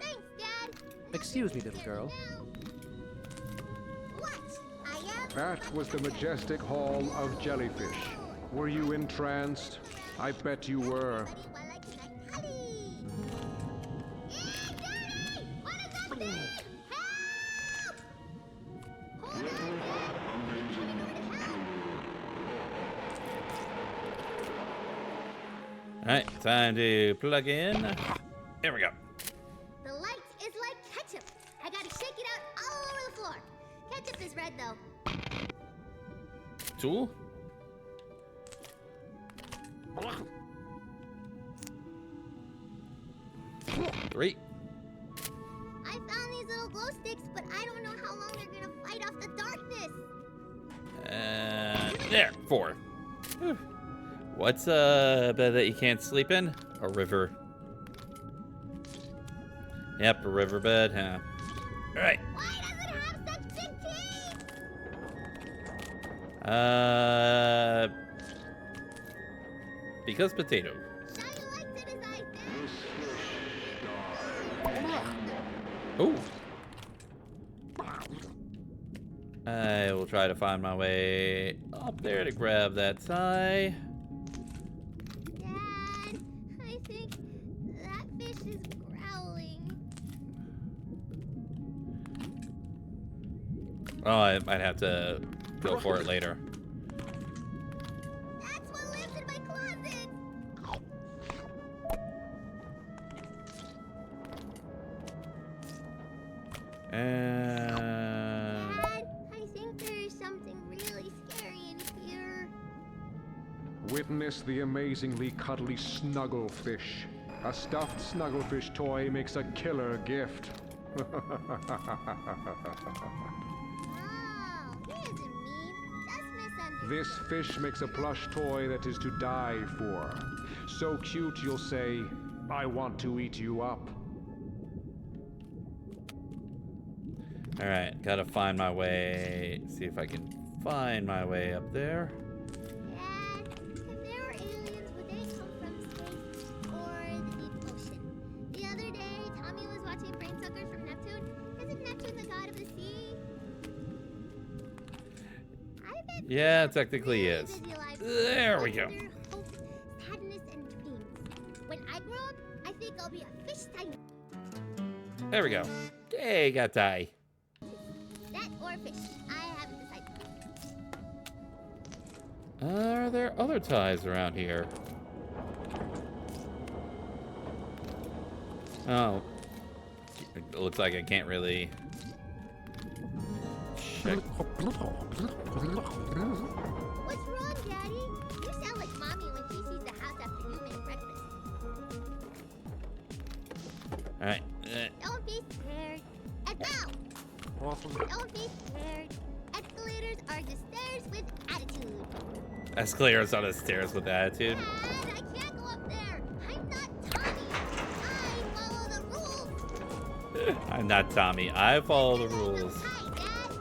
Thanks, Dad. Excuse me, little girl. What? I am? That was the majestic hall of jellyfish. Were you entranced? I bet you were. Alright, time to plug in. There we go. The light is like ketchup. I gotta shake it out all over the floor. Ketchup is red though. Tool? Three. I found these little glow sticks, but I don't know how long they're gonna fight off the darkness. There, 4. Whew. What's a bed that you can't sleep in? A river. Yep, a riverbed, huh? Alright. Why does it have such big teeth? Because potato. Shiny lights in his eyes. Oh. I will try to find my way up there to grab that tie. Dad, I think that fish is growling. Oh, I might have to go for it later. That's what lives in my closet. And Dad, I think there is something really scary in here. Witness the amazingly cuddly Snugglefish. A stuffed Snugglefish toy makes a killer gift. Oh, he isn't mean. Just misunderstood. This fish makes a plush toy that is to die for. So cute you'll say, I want to eat you up. alright, gotta find my way. See if I can find my way up there. Dad, if there were aliens, would they come from space or the deep ocean? The other day, Tommy was watching Brainsuckers from Neptune. Isn't Neptune the god of the sea? I bet Yeah, technically really is. busy lives There we go. wonder, hope, sadness, and dreams. When I grow up, I think I'll be a fish scientist. There we go. Hey, got tie. That or fish. I haven't decided. Are there other ties around here? Oh. It looks like I can't really check. What's wrong, Daddy? You sound like Mommy when she sees the house after you make breakfast. Alright. Don't be scared. And now! Don't be scared. Escalators are just stairs with attitude. Escalators on the stairs with attitude. Dad, I can't go up there. I'm not Tommy. I follow the rules. I'm not Tommy. I follow the rules. Hi, Dad.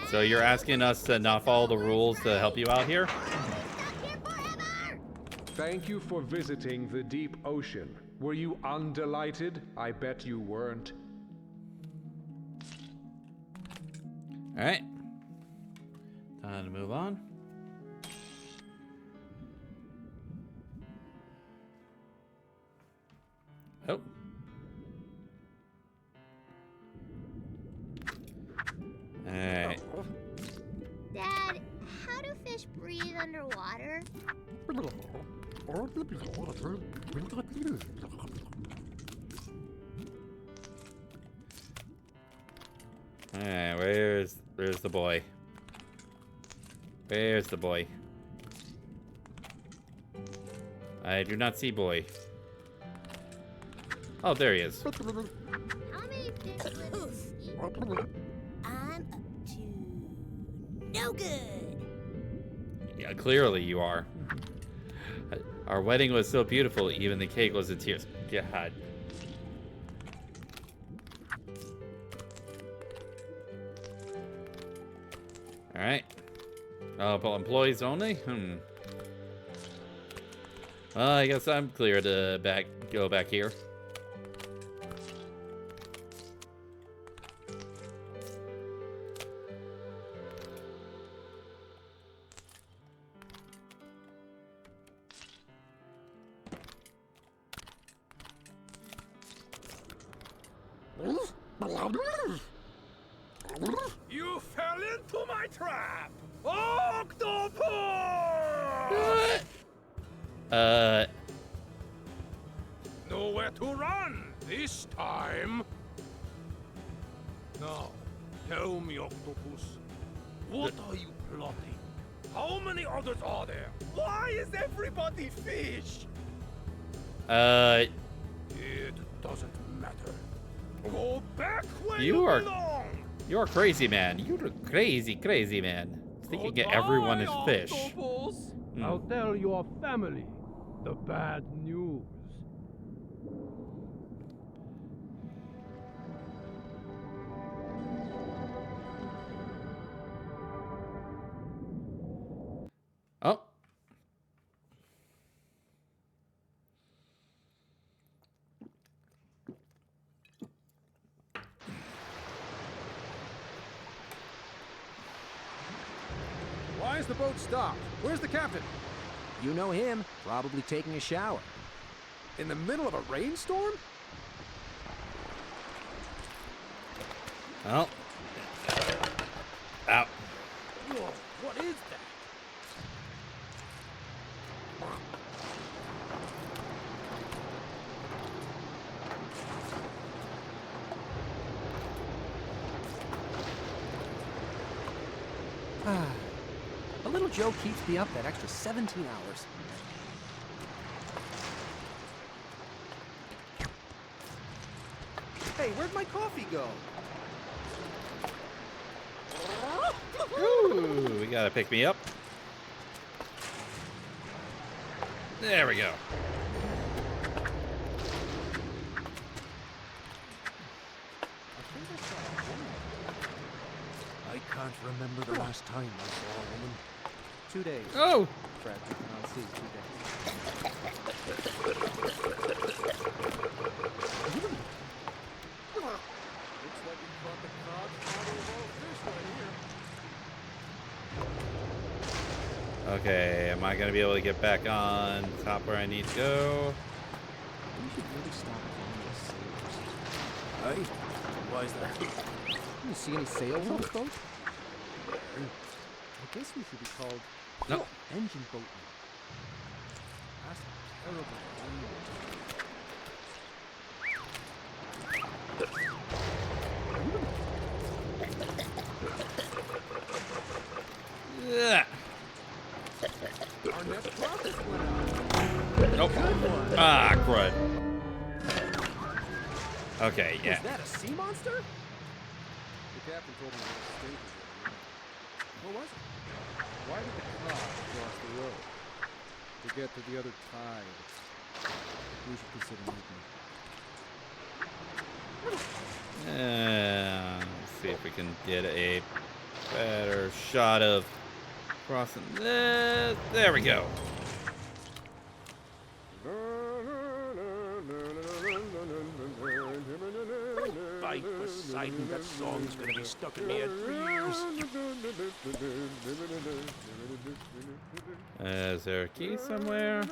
So you're asking us to not follow the rules to help you out here? Stuck here forever. Thank you for visiting the deep ocean. Were you undelighted? I bet you weren't. Alright. Time to move on. Oh. Alright. Dad, how do fish breathe underwater? Alright, where's the boy? Where's the boy? I do not see boy. Oh, there he is. How many fish live in the sea? I'm up to no good. Yeah, clearly you are. Our wedding was so beautiful, even the cake was in tears. God. Alright. But employees only? Well, I guess I'm clear to go back here. You fell into my trap! Octopus! Nowhere to run this time. Now, tell me, Octopus, what are you plotting? How many others are there? Why is everybody fish? It doesn't matter. Go back where you belong. You're crazy, man. You're crazy, crazy, man. Thinking everyone is fish. I'll tell your family the bad news. Oh. Why is the boat stopped? Where's the captain? You know him, probably taking a shower. In the middle of a rainstorm? Oh. Ow. Whoa, what is that? A little Joe keeps me up that extra 17 hours. Hey, where'd my coffee go? Ooh, we gotta pick me up. There we go. I can't remember the last time I saw a woman. 2 days. Oh! Fred, I'll see, 2 days. Looks like we caught the cod's father of all fish right here. Okay, am I gonna be able to get back on top where I need to go? We should really stop calling us sailors. Hey, why is that? You see any sails on this boat? I guess we should be called No. engine boatmen. That's a terrible name. Yeah. Our net profit went up. Nope. Ah, crud. Okay, yeah. Is that a sea monster? The captain told me it was stable. What was it? Why did the cod cross the road? To get to the other tide. We should consider moving. Let's see if we can get a better shot of crossing this. There we go. By Poseidon, that song's gonna be stuck in my head for years. Is there a key somewhere?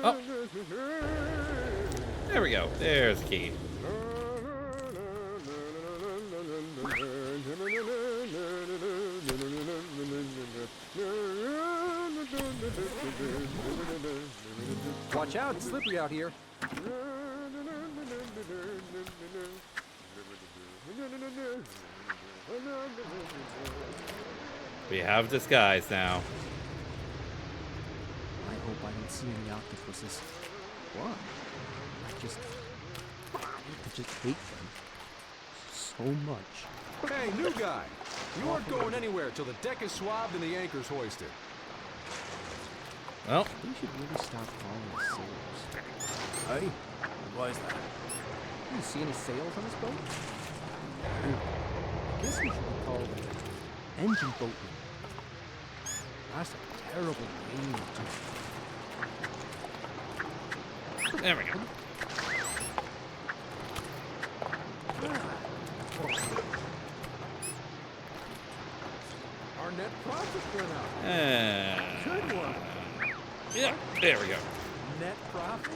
Oh. There we go. There's the key. Watch out, it's slippery out here. We have disguise now. I hope I don't see any octopuses. Why? I just hate them so much. Hey, new guy! You aren't going anywhere till the deck is swabbed and the anchor's hoisted. Well, We should really stop calling us sailors. Hey, why is that? You see any sails on this boat? I guess we should be called engine boatmen. That's a terrible name, too. there we go. Our net profit went up. And Good one. yeah, there we go. net profit.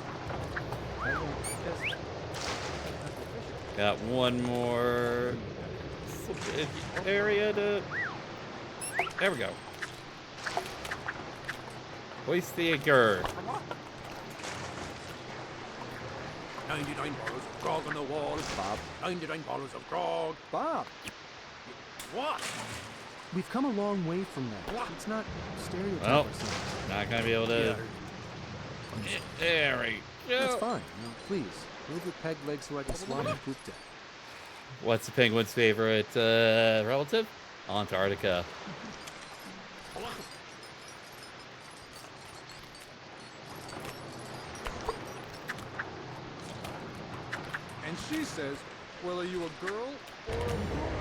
Got one more area to. There we go. Hoist the anchor. 99 bottles of grog on the wall. Bob. 99 bottles of grog. Bob, What? We've come a long way from that. It's not stereotype Well, ourselves. not gonna be able to. There we go. That's fine. Now, please, move your peg leg so I can slide your poop deck. What's the penguin's favorite relative? Antarctica. And she says, well, are you a girl or a boy?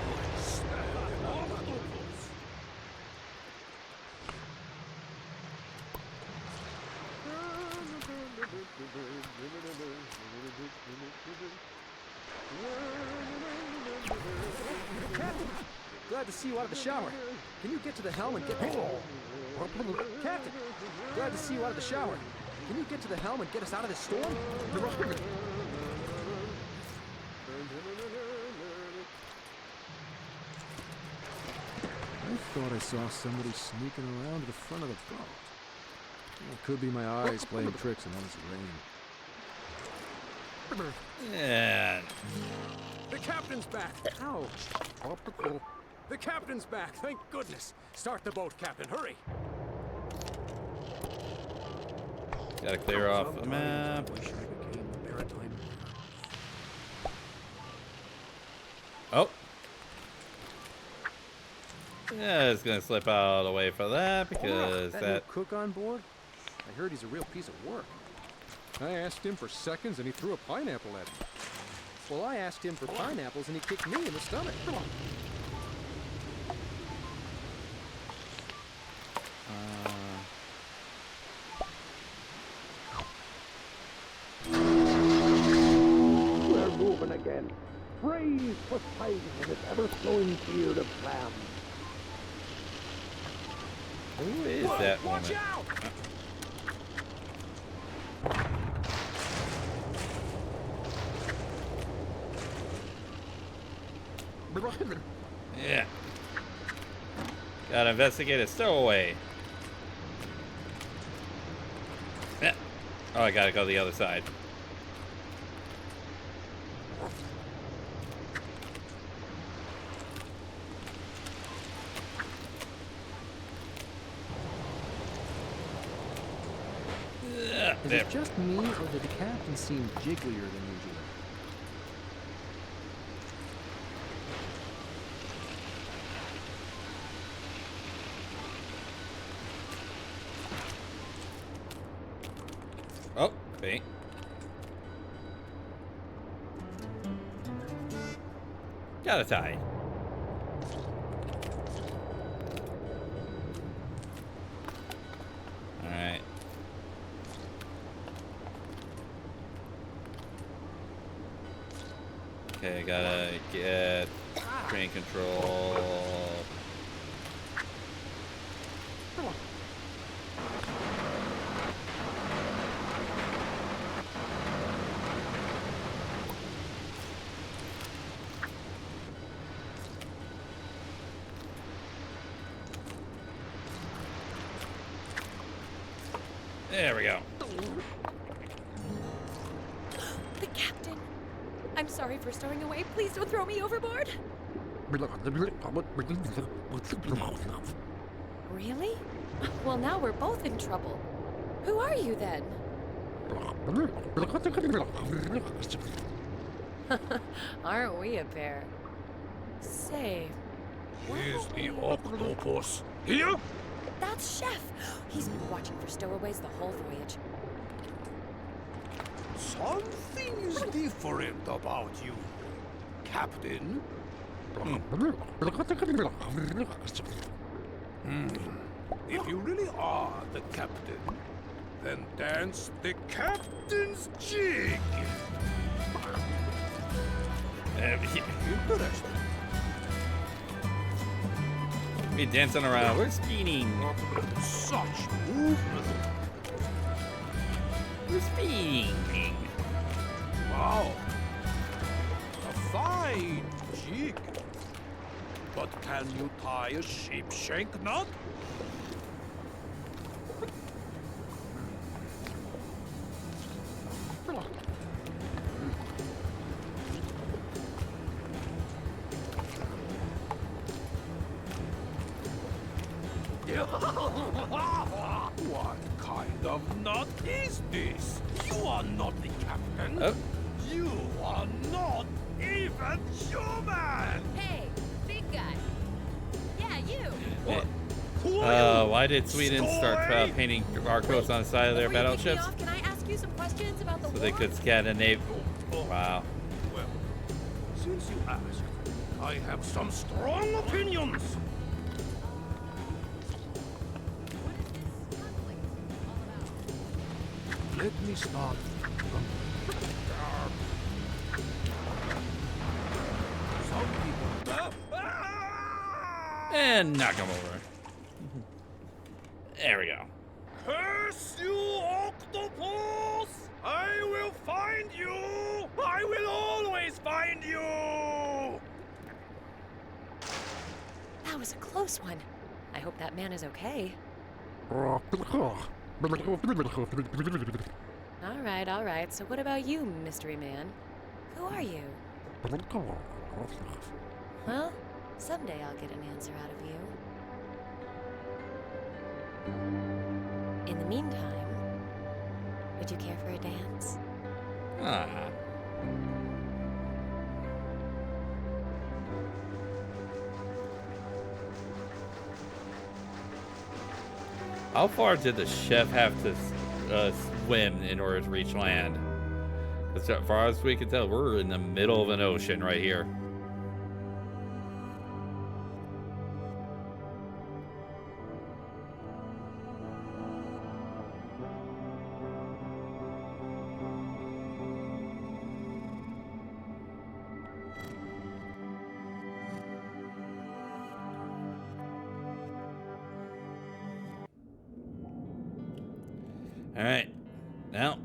Captain, glad to see you out of the shower. Can you get to the helm and get... Captain, glad to see you out of the shower. Can you get to the helm and get us out of this storm? I thought I saw somebody sneaking around to the front of the boat. It could be my eyes playing tricks in all this rain. Yeah. The captain's back. Ouch. The captain's back. Thank goodness. Start the boat, Captain. Hurry. Gotta clear off the map. Wish I became a maritime. Oh. Yeah, it's gonna slip out away for that because that that. new cook on board? I heard he's a real piece of work. I asked him for seconds and he threw a pineapple at me. Well, I asked him for pineapples and he kicked me in the stomach. We're moving again. Praise Poseidon and his ever-flowing beard of clams. Who is that woman? Watch out! Yeah. Gotta investigate a stowaway. Yeah. Oh, I gotta go the other side. Is There. it just me, or did the captain seem jigglier than usual? Oh, paint. Got a tie. All right. Okay, gotta get train control. There we go. The captain. I'm sorry for stowing away. Please don't throw me overboard. Really? Well, now we're both in trouble. Who are you then? Aren't we a pair? Say, Is the octopus here? that's Chef. He's been watching for stowaways the whole voyage. Something's different about you, Captain. If you really are the captain, then dance the captain's jig. Interesting. Be dancing around. We're speeding. Such movement. Speaking. Wow. A fine jig. But can you tie a sheep shank knot? What kind of knot is this? You are not the captain. Oh. You are not even human. Hey, big guy. Yeah, you. Why did Sweden start painting barcodes on the side of their Before you kick me battleships? off, can I ask you some questions about the So war? they could Scandinave. Wow. Well, since you asked, I have some strong opinions. What is this conflict all about? Let me start from some people. And knock him over. There we go. Curse you, octopus! I will find you! I will always find you! That was a close one. I hope that man is okay. All right. So what about you, mystery man? Who are you? Well, someday I'll get an answer out of you. In the meantime, would you care for a dance? Ah. How far did the chef have to swim in order to reach land? Because as far as we can tell, we're in the middle of an ocean right here. All right, now.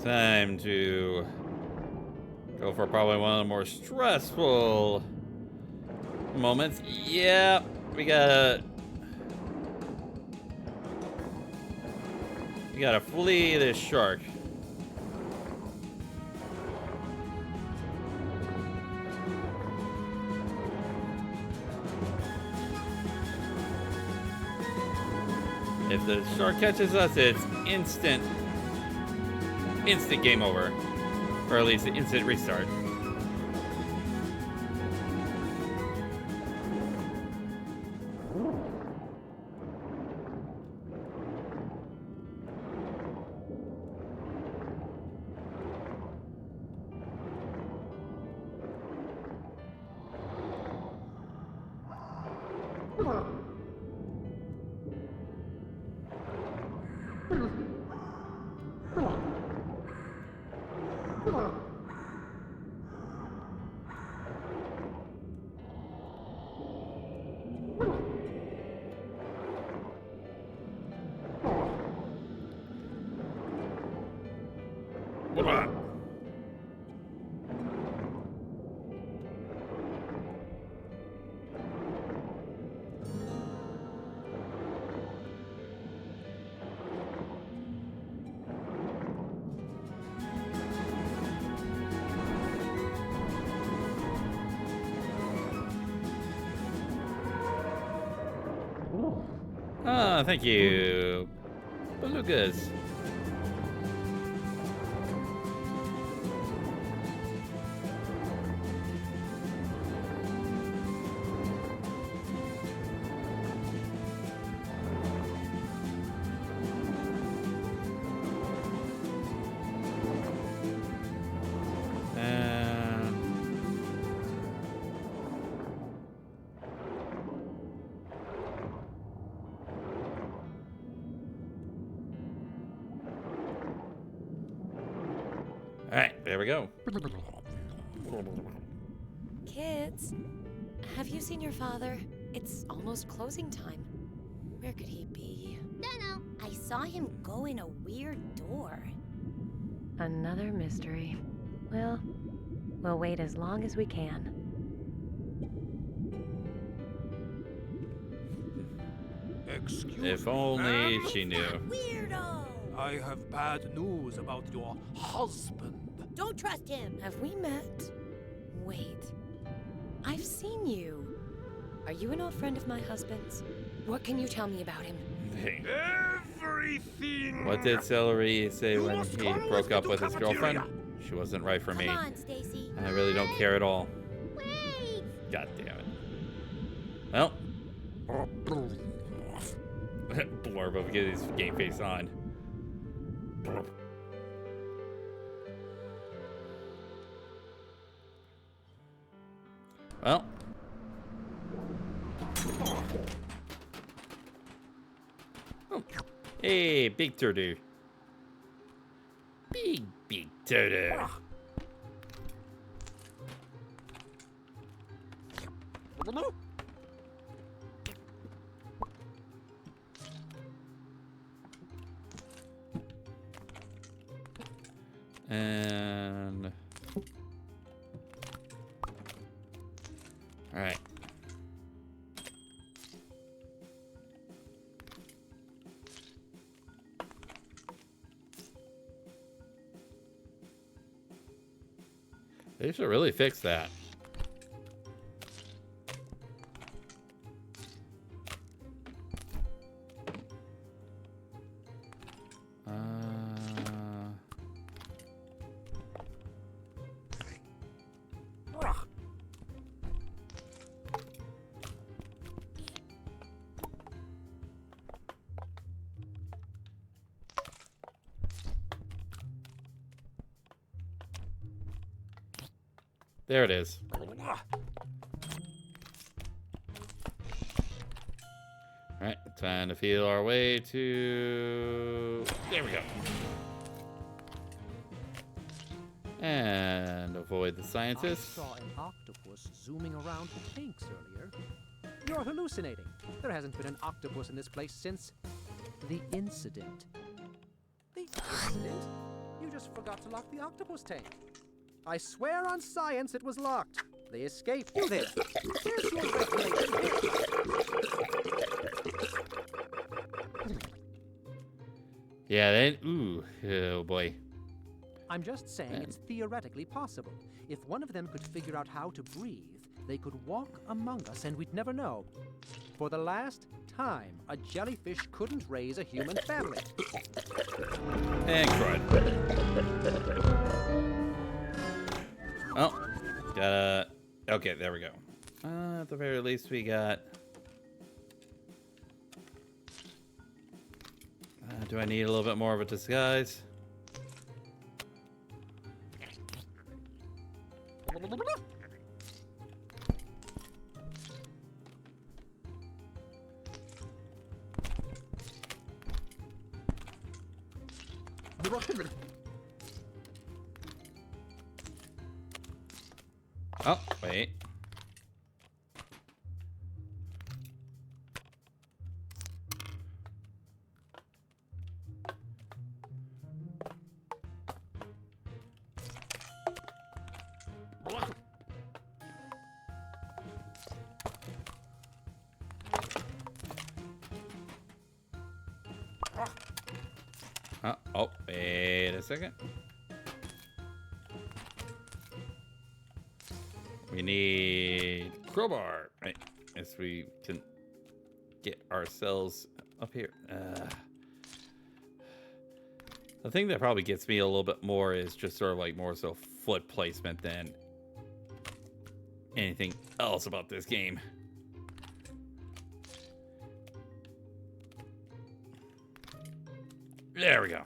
Time to go for probably one of the more stressful moments. Yeah, we gotta flee this shark. If the shark catches us, it's instant game over. Or at least an instant restart. Ah, thank you. Belugas. All right, there we go. Kids, have you seen your father? It's almost closing time. Where could he be? Dunno. I saw him go in a weird door. Another mystery. Well, we'll wait as long as we can. Excuse If me, only ma'am? she knew. Weirdo! I have bad news about your husband. Don't trust him. Have we met? Wait. I've seen you. Are you an old friend of my husband's? What can you tell me about him? Dang. Everything. What did Celery say You when must he come broke with me up to with his girlfriend? cafeteria. She wasn't right for me. Come on, Stacy. I really don't care at all. Wait. God damn it. Well. Blurb of get his game face on. Well. Oh. Hey, big turtle. Big turtle. And all right. They should really fix that. There it is. Alright, time to feel our way to... There we go. And avoid the scientists. I saw an octopus zooming around the tanks earlier. You're hallucinating. There hasn't been an octopus in this place since the incident. The incident? You just forgot to lock the octopus tank. I swear on science it was locked. They escaped. There. There's your regulation. Yeah, they... Ooh. Oh, boy. I'm just saying it's theoretically possible. If one of them could figure out how to breathe, they could walk among us and we'd never know. For the last time, a jellyfish couldn't raise a human family. And crud. Oh. Gotta... Okay, there we go. At the very least, we got... do I need a little bit more of a disguise? Oh, wait. Oh, wait a second. We need crowbar. Right. Yes, we can get ourselves up here. The thing that probably gets me a little bit more is just sort of like more so foot placement than anything else about this game. There we go.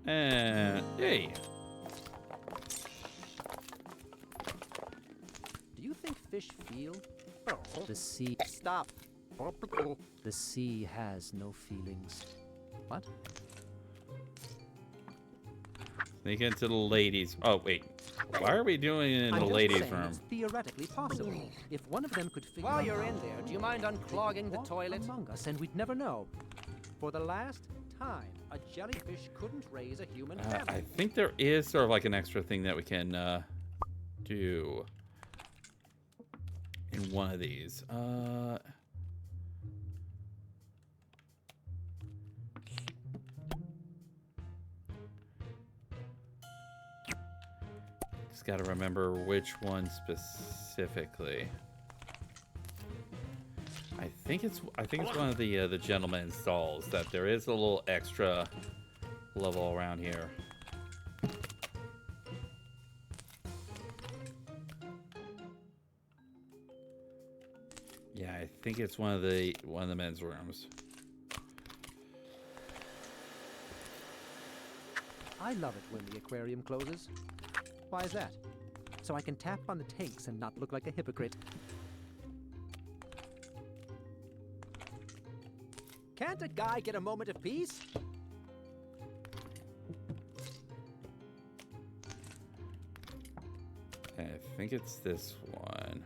And hey. Do you think fish feel the sea? Stop. The sea has no feelings. What? Sneak into the ladies. Oh, wait. Why are we doing it in the ladies' room? It's theoretically possible. If one of them could figure While you're in there, do you mind unclogging the toilet? Among us, and we'd never know. For the last time, a jellyfish couldn't raise a human family. I think there is sort of like an extra thing that we can do in one of these. Just got to remember which one specifically. I think it's one of the gentleman's stalls that there is a little extra level around here. Yeah, I think it's one of the men's rooms. I love it when the aquarium closes. Why is that? So I can tap on the tanks and not look like a hypocrite. Can't a guy get a moment of peace? I think it's this one.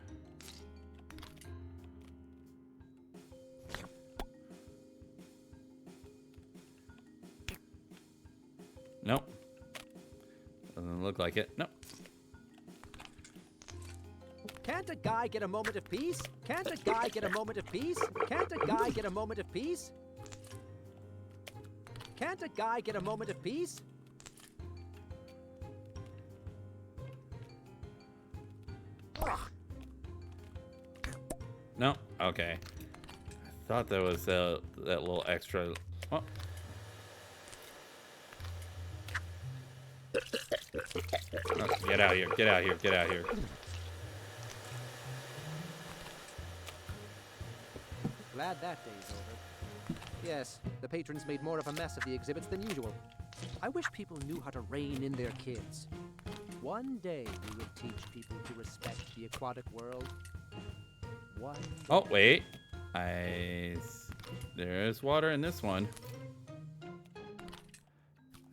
Nope. Doesn't look like it. Nope. Can't a guy get a moment of peace? Can't a guy get a moment of peace? Can't a guy get a moment of peace? Can't a guy get a moment of peace? No. Okay. I thought there was that little extra. Oh. Oh, get out of here! Get out of here! Get out of here! Glad that day's over. Yes, the patrons made more of a mess of the exhibits than usual. I wish people knew how to rein in their kids. One day we would teach people to respect the aquatic world. One day. Oh wait, there's water in this one.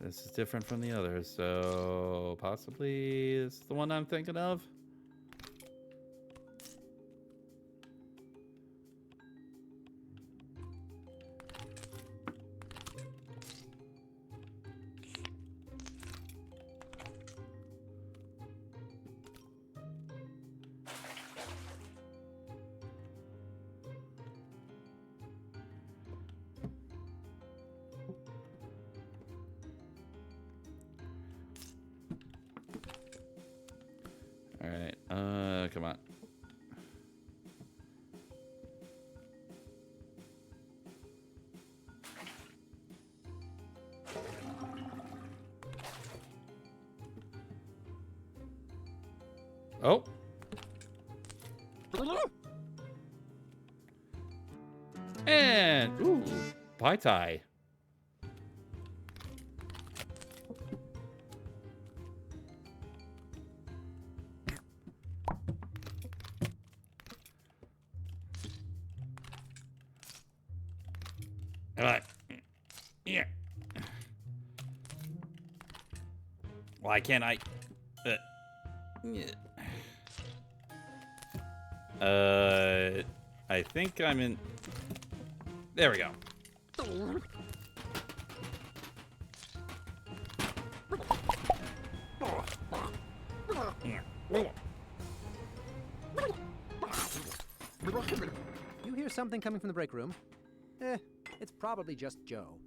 This is different from the others, so possibly it's the one I'm thinking of. All right, come on. Oh. And, ooh, pie tie. All right. Yeah. Why can't I? I think I'm in. There we go. You hear something coming from the break room? It's probably just Joe.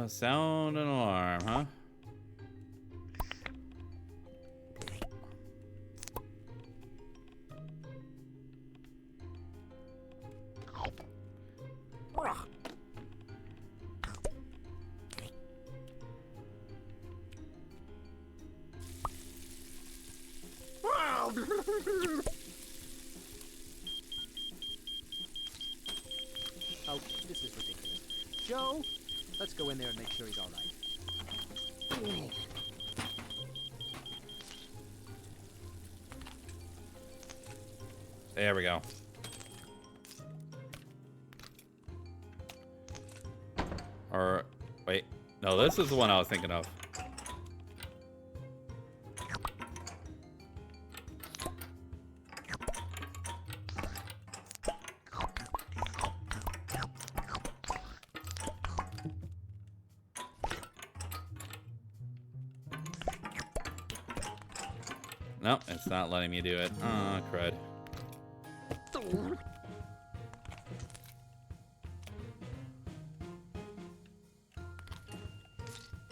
Sound an alarm, huh? Oh, this is ridiculous. Joe, let's go in there and make sure he's all right. There we go. Or, wait. No, this is the one I was thinking of. Nope, it's not letting me do it. Oh, crud.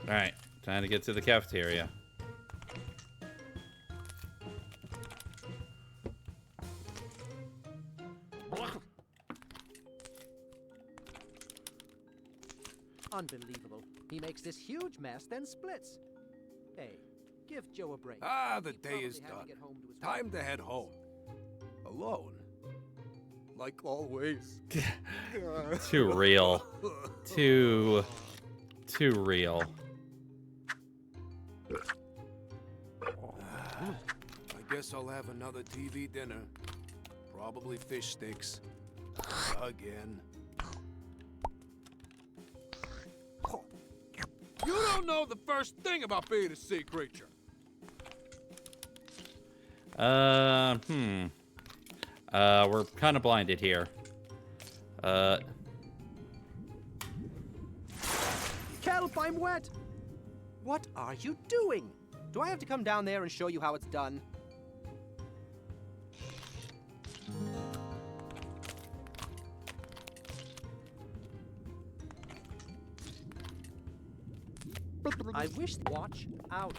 Alright, time to get to the cafeteria. Unbelievable. He makes this huge mess, then splits. Hey, give Joe a break. Ah, the He day is probably had to done. get home to his Time to head home. Alone. Like always. Too real. Too real. I guess I'll have another TV dinner. Probably fish sticks. Again. You don't know the first thing about being a sea creature. We're kind of blinded here. Kelp, I'm wet! What are you doing? Do I have to come down there and show you how it's done? I wish. Watch out.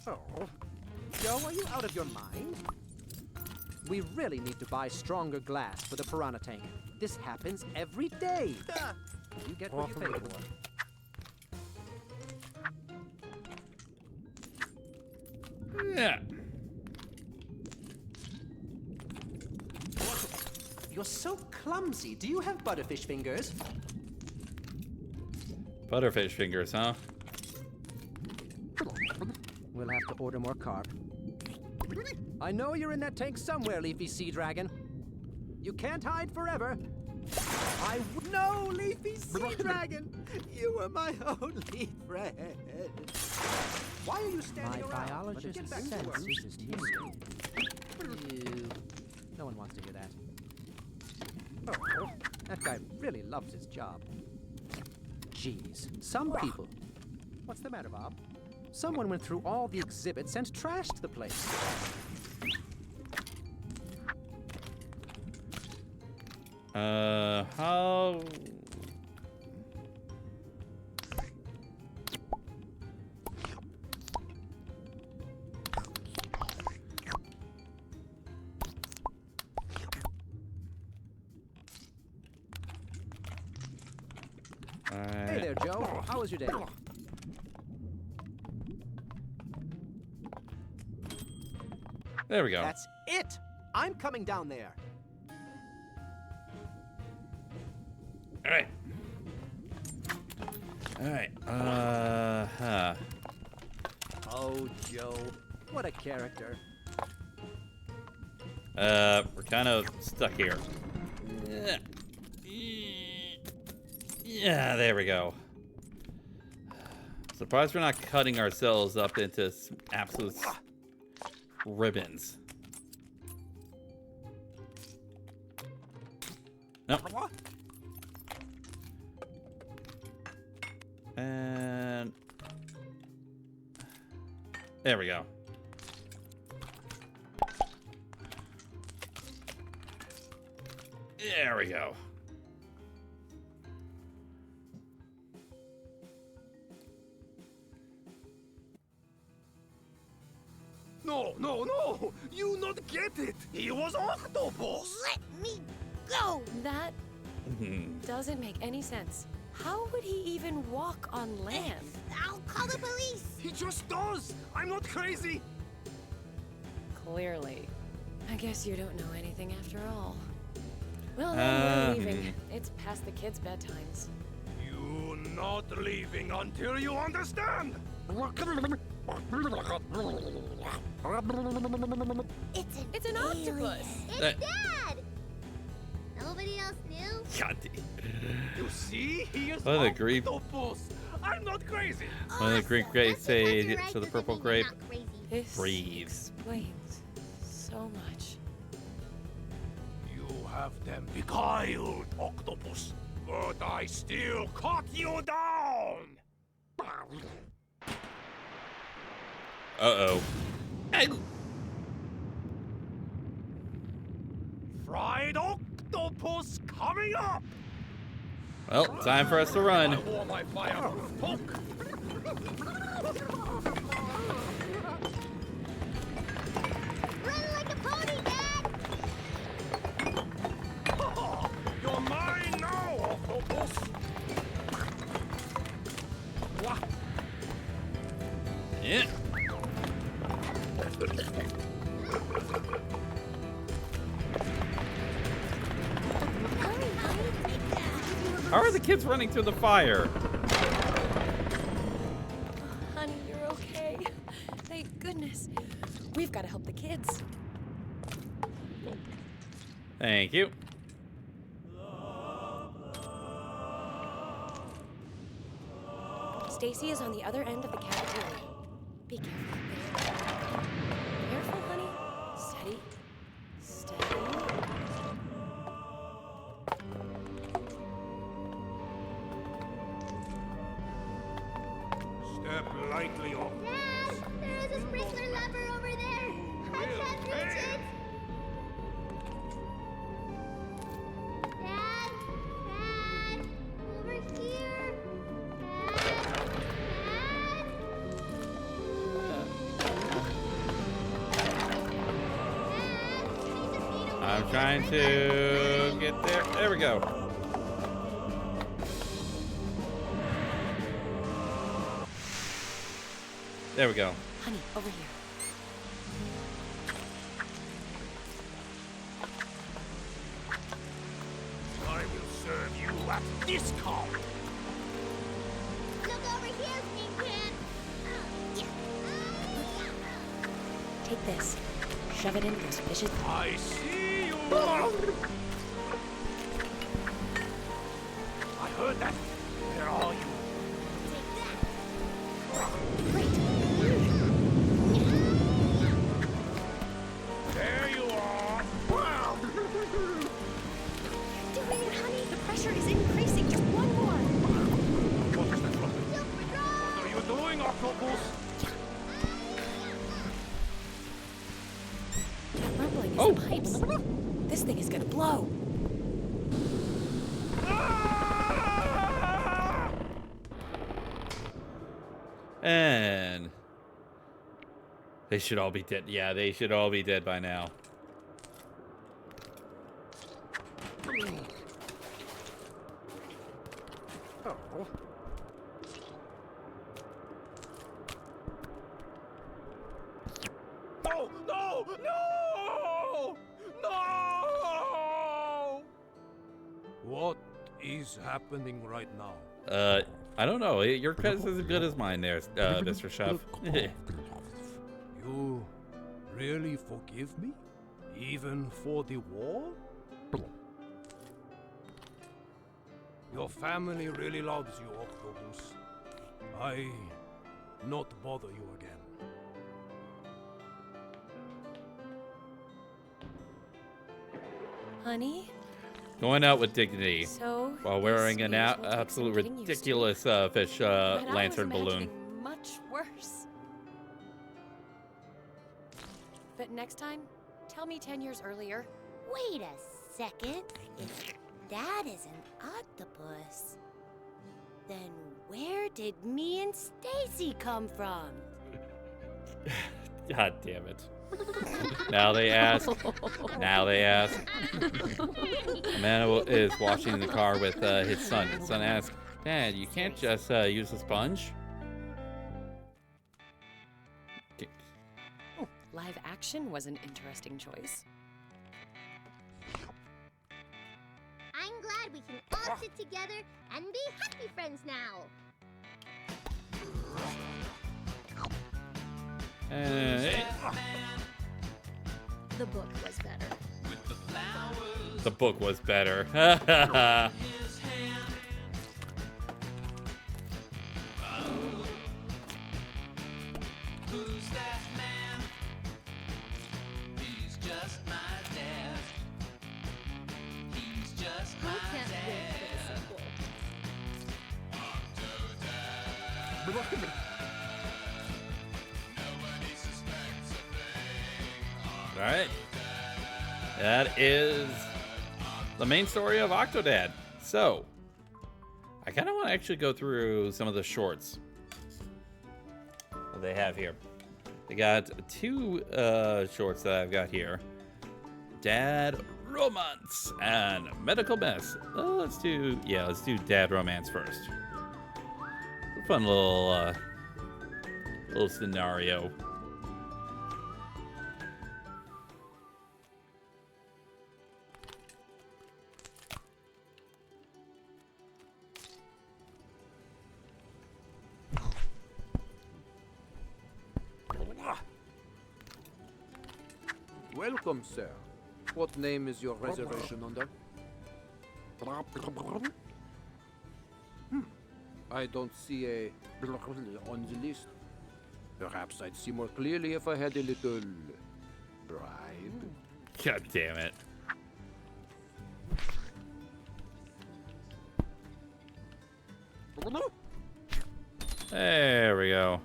Oh. Joe, are you out of your mind? We really need to buy stronger glass for the piranha tank. This happens every day. You get what you pay for. Yeah. You're so clumsy. Do you have butterfish fingers? Butterfish fingers, huh? We'll have to order more carp. I know you're in that tank somewhere, Leafy Sea Dragon. You can't hide forever. No, Leafy Sea Dragon! You were my only friend. Why are you standing around? My biologist senses is twisted. No one wants to hear that. Oh, that guy really loves his job. Jeez, some people... What's the matter, Bob? Someone went through all the exhibits and trashed the place. How... Hey there, Joe. How was your day? There we go. That's it! I'm coming down there. Alright. Alright. Oh, Joe. What a character. We're kind of stuck here. Yeah, there we go. Surprised we're not cutting ourselves up into some absolute ribbons. Nope. And there we go. There we go. No, no, no! You not get it! He was octopus! Let me go! That doesn't make any sense. How would he even walk on land? I'll call the police! He just does! I'm not crazy! Clearly. I guess you don't know anything after all. Well, then we're leaving. Um. It's past the kids' bedtimes. You're not leaving until you understand. It's an octopus. It's Dad! Nobody else knew? God, You see, he is What are the Greek- octopus. I'm not crazy. one of the Greek grapes That's say because you're to the right, purple doesn't mean grape. you're not crazy. This Breathe. explains so much. You have them beguiled, octopus. But I still cut you down. Uh-oh. Fried octopus coming up. Well, time for us to I run. wore my fireproof cloak. Run like a pony, Dad! You're mine now, octopus. Wah. Yeah. Hurry, honey! Take that! How are the kids running through the fire? Honey, you're okay. Thank goodness. We've got to help the kids. Thank you. Stacy is on the other end of the cafeteria. Be careful up there. Careful, honey. Steady. Steady. Step lightly, octopus. Dad! There is a sprinkler lever over there! I can't reach it! Dad! Dad! Over here! Dad! Dad! I'm trying to get there. There we go. There we go. Honey, over here. I will serve you at this call. Look over here, Green Can! Oh, yeah. Take this. Shove it into those fishes. I see you. I heard that. Where are you? There you are. Doing it, honey. The pressure is increasing. Just one more. What is that rumbling? What are you doing, octopus? That rumbling is Oh. the pipes. This thing is gonna blow. And they should all be dead. Yeah, they should all be dead by now. Oh. No! No! No! No! What is happening right now? I don't know. Your guess is as good as mine there, Mr. Chef. You really forgive me? Even for the war? Your family really loves you, Octopus. I not bother you again. Honey? Going out with dignity So while wearing this an news will take absolute some getting used to. ridiculous fish But I was lantern balloon. imagining much worse. But next time, tell me 10 years earlier. Wait a second. If that is an octopus, then where did me and Stacy come from? God damn it. Now they ask. Now they ask. A man is washing the car with his son. His son asks, Dad, you can't just use a sponge? Live action was an interesting choice. we can all sit together and be happy friends now. The book was better. The book was better. I can't wait for the sequel. All right. That is the main story of Octodad. So, I kind of want to actually go through some of the shorts that they have here. They got two shorts that I've got here. Dad Romance and Medical Mess. Let's do Dad Romance first. A fun little scenario. Welcome, sir. What name is your reservation under? I don't see a on the list. Perhaps I'd see more clearly if I had a little bribe. God damn it. There we go.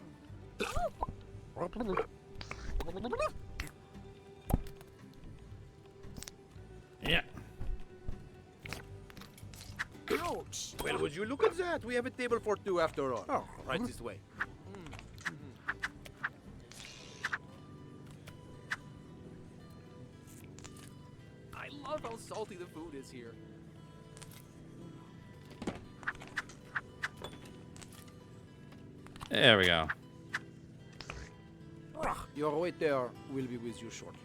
Yeah. Ouch! Well, would you look at that? We have a table for two after all. Oh, right this way. I love how salty the food is here. There we go. Your waiter will be with you shortly.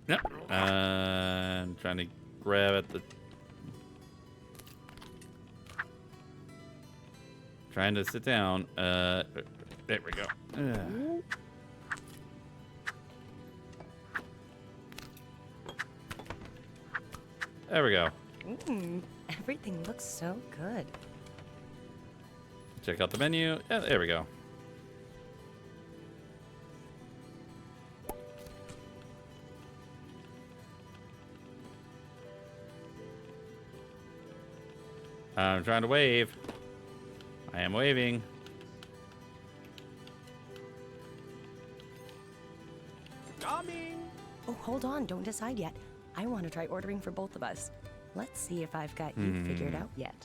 Yep. I'm trying to grab at the. Trying to sit down. There we go. There we go. Everything looks so good. Check out the menu. Yeah, there we go. I'm trying to wave. I am waving. Coming! Oh, hold on. Don't decide yet. I want to try ordering for both of us. Let's see if I've got you figured out yet.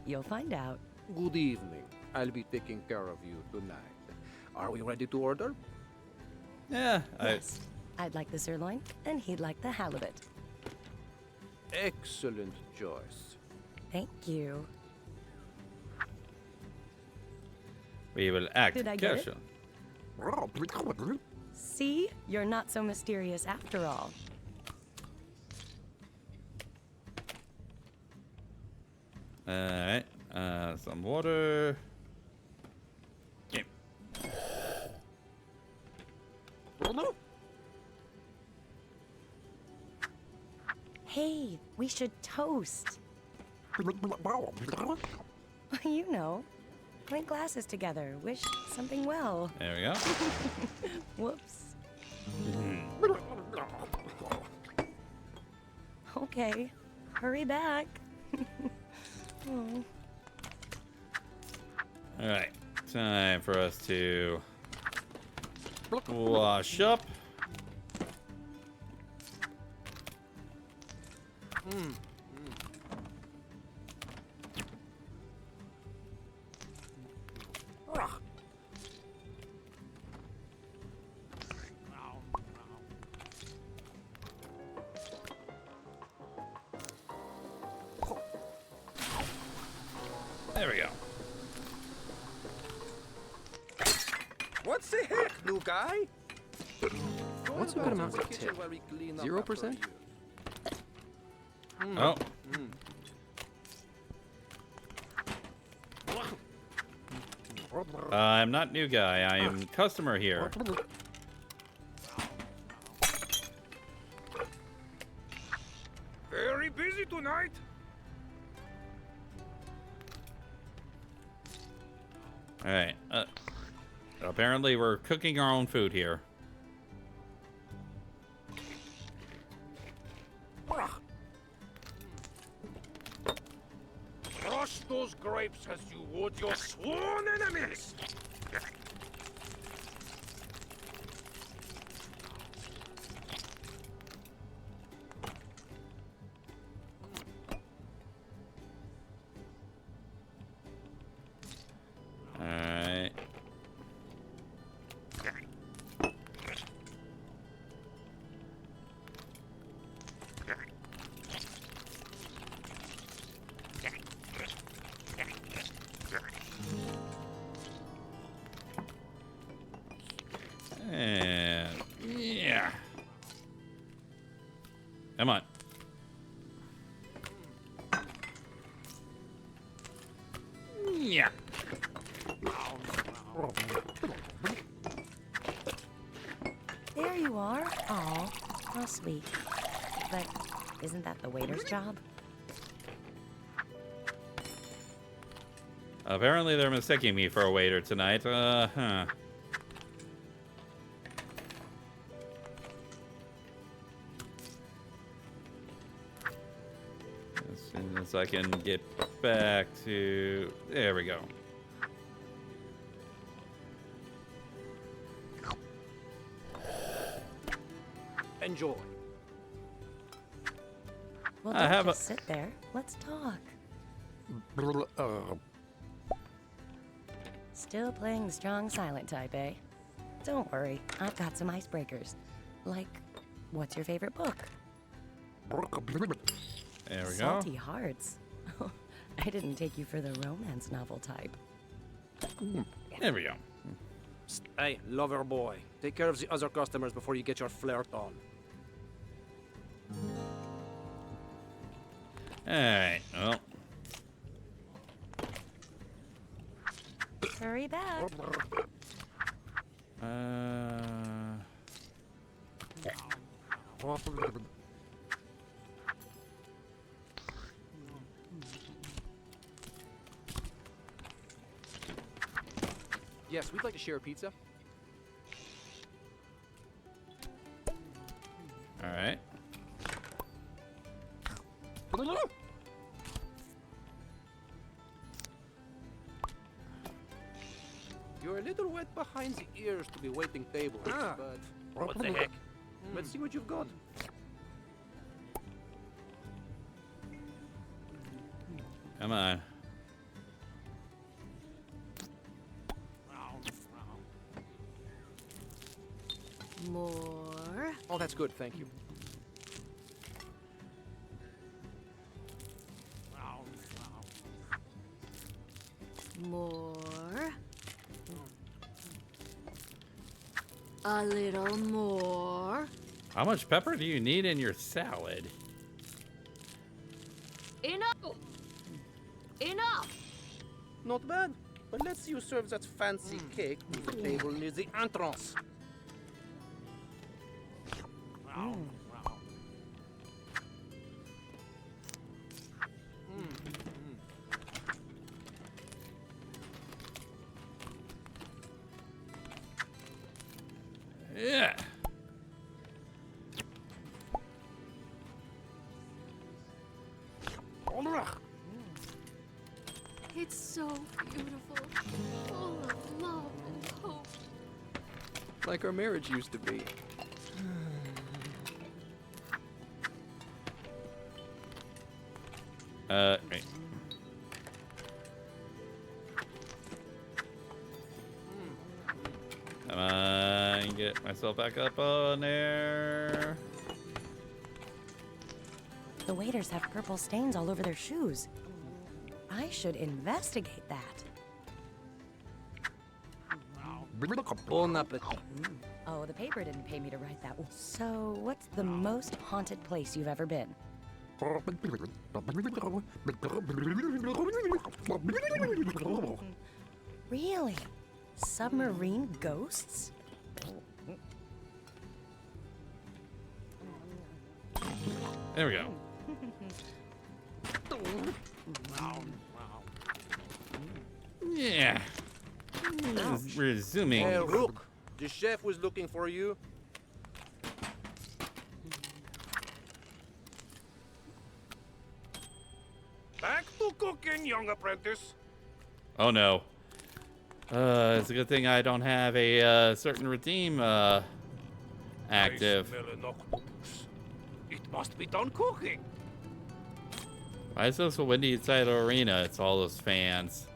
You'll find out. Good evening. I'll be taking care of you tonight. Are we ready to order? Yeah. Yes. I'd like the sirloin, and he'd like the halibut. Excellent choice. Thank you. We will act Did I get it? casual. See? You're not so mysterious after all. Alright. Some water. Yeah. Hey, we should toast. You know, clink glasses together. Wish something well. There we go. Whoops. Okay, hurry back. Oh. Alright. Time for us to wash up. There we go. What the heck, new guy? What's a good amount to tip? 0%? Oh. I'm not new guy. I am customer here. Very busy tonight. All right. Apparently, we're cooking our own food here. Crush those grapes as you would your sworn enemies. All right. And yeah. Come on. Yeah. There you are. Aw, how sweet. But isn't that the waiter's job? Apparently, they're mistaking me for a waiter tonight. Huh. As soon as I can get back to... There we go. Enjoy. Well, I don't have just sit there. Let's talk. Still playing the strong silent type, eh? Don't worry, I've got some icebreakers. Like, what's your favorite book? There we go. Salty Hearts. I didn't take you for the romance novel type. There we go. Hey, lover boy. Take care of the other customers before you get your flirt on. Alright, well. Hurry back. Yes, we'd like to share a pizza. Alright. You're a little wet behind the ears to be waiting tables, but what the heck? Let's see what you've got. Come on. More. Oh, that's good, thank you. More. A little more. How much pepper do you need in your salad? Enough! Enough! Not bad, but let's see you serve that fancy cake to the table near the entrance. Yeah. It's so beautiful. Full of love and hope. Like our marriage used to be. Right. Come on, get myself back up on there. The waiters have purple stains all over their shoes. I should investigate that. Bon appetit. Oh, the paper didn't pay me to write that one. So, what's the most haunted place you've ever been? Really? Submarine ghosts? There we go. Yeah. Resuming. Hey, Rook, the chef was looking for you. Back to cooking, young apprentice. Oh no. It's a good thing I don't have a certain redeem active. I smell an octopus. It must be done cooking. Why is it so windy inside the arena? It's all those fans.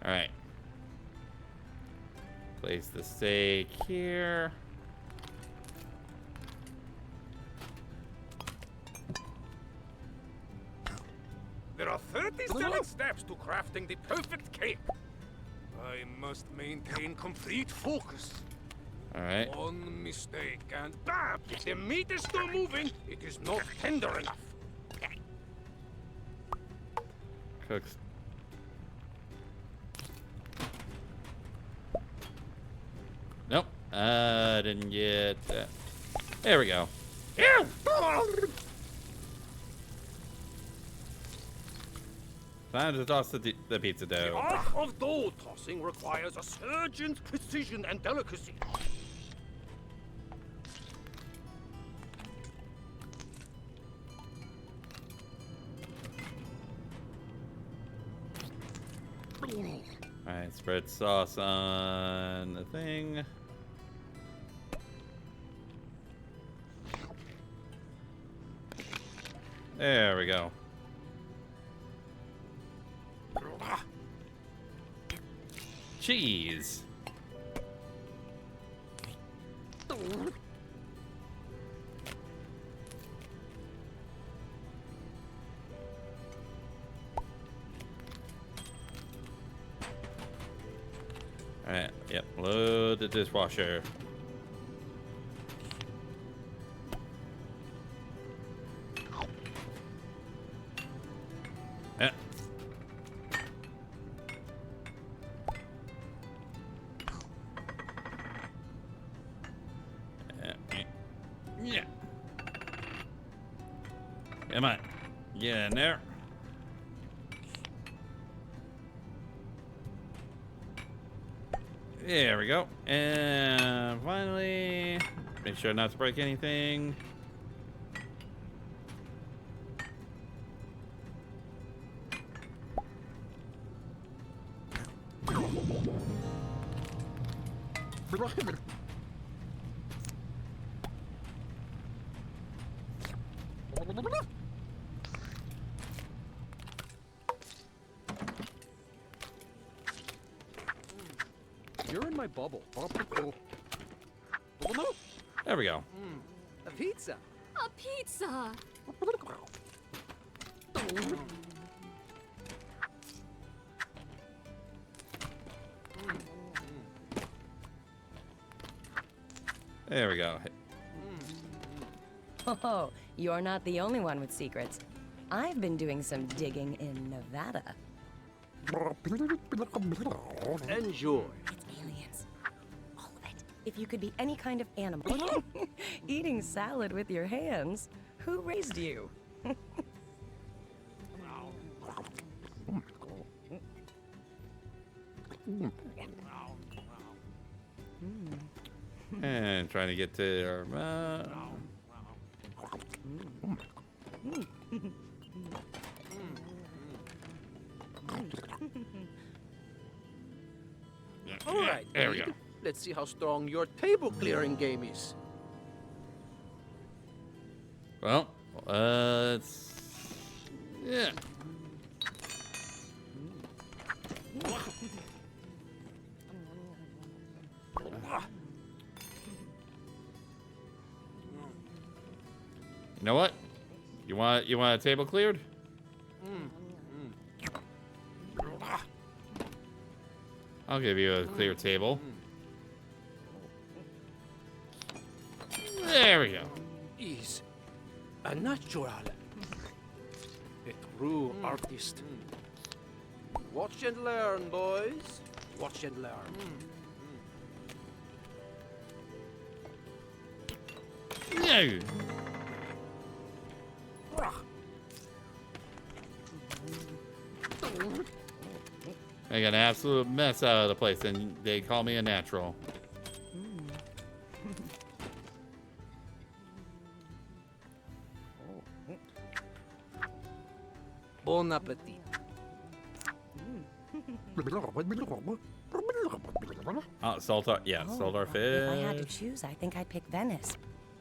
Alright. Place the steak here. There are 37 steps to crafting the perfect cake. I must maintain complete focus. Alright. One mistake and bam! The meat is still moving. It is not tender enough. Cooks. Nope. Didn't get that. There we go. Yeah. Time to toss the pizza The dough. art of dough tossing requires a surgeon's precision and delicacy. Alright, spread sauce on the thing. There we go. Cheese. Alright, yep, load the dishwasher. Yeah. Yeah. Come on. Get in there. There we go. And finally, make sure not to break anything. You're in my bubble. There we go. A pizza. A pizza! There we go. Oh, you're not the only one with secrets. I've been doing some digging in Nevada. Enjoy. It's aliens. All of it. If you could be any kind of animal, eating salad with your hands, who raised you? And trying to get to our All right, there we Reed. go. Let's see how strong your table clearing game is. Well, it's yeah. You know what? You want a table cleared? I'll give you a clear table. There we go. Is a natural. A true artist. Watch and learn, boys. Watch and learn. No. I got an absolute mess out of the place, and they call me a natural. Bon appetit. Salt our, yeah, salt our fish. If I had to choose, I think I'd pick Venice.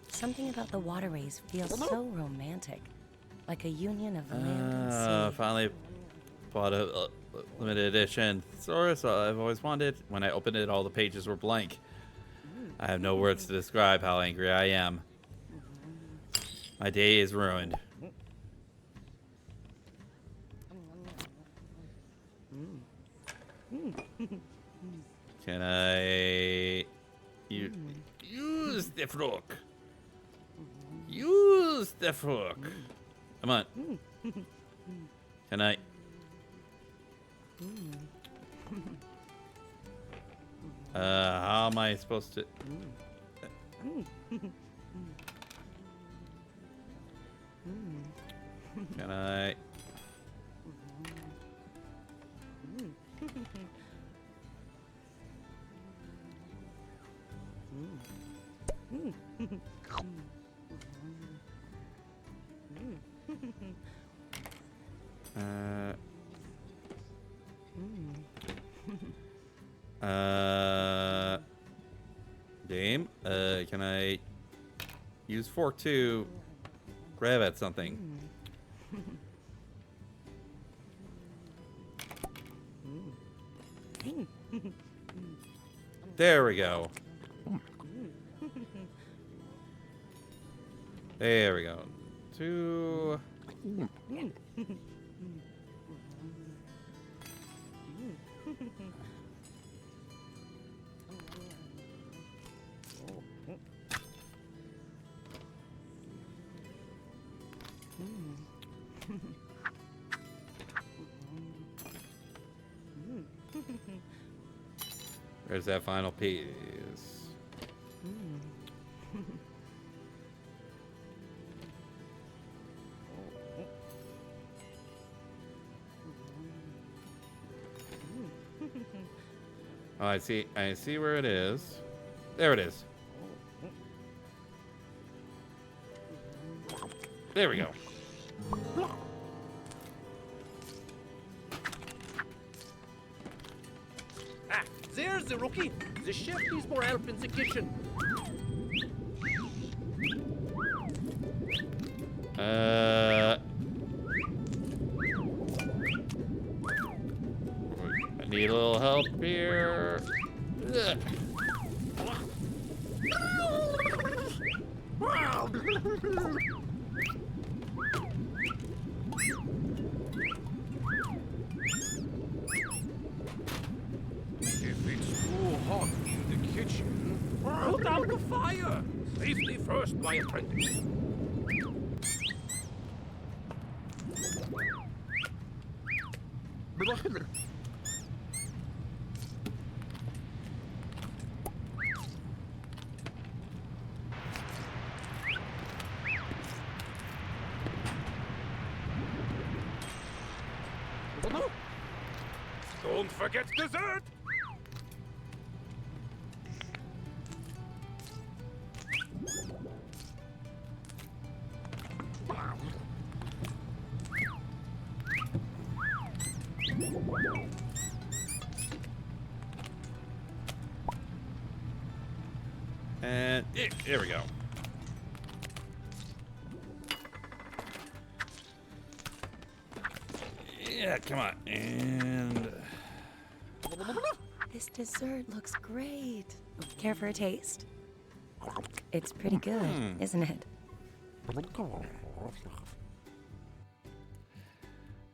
Something about the waterways feels so romantic. Like a union of land and sea. Finally bought a limited edition Thesaurus I've always wanted. When I opened it, all the pages were blank. I have no words to describe how angry I am. My day is ruined. Can I use the fork? Use the fork. Come on. Can I? How am I supposed to? Can I? Dame, can I use fork to grab at something? There we go. There we go. Two. There's that final piece. Oh, I see where it is. There it is. There we go. Ah, there's the rookie. The chef needs more help in the kitchen. I need a little help here. Ugh. If it's too hot in the kitchen, put out the fire. Safety first, my apprentice. Don't forget dessert! And there we go. Yeah, come on. And This dessert looks great. Care for a taste? It's pretty good, isn't it?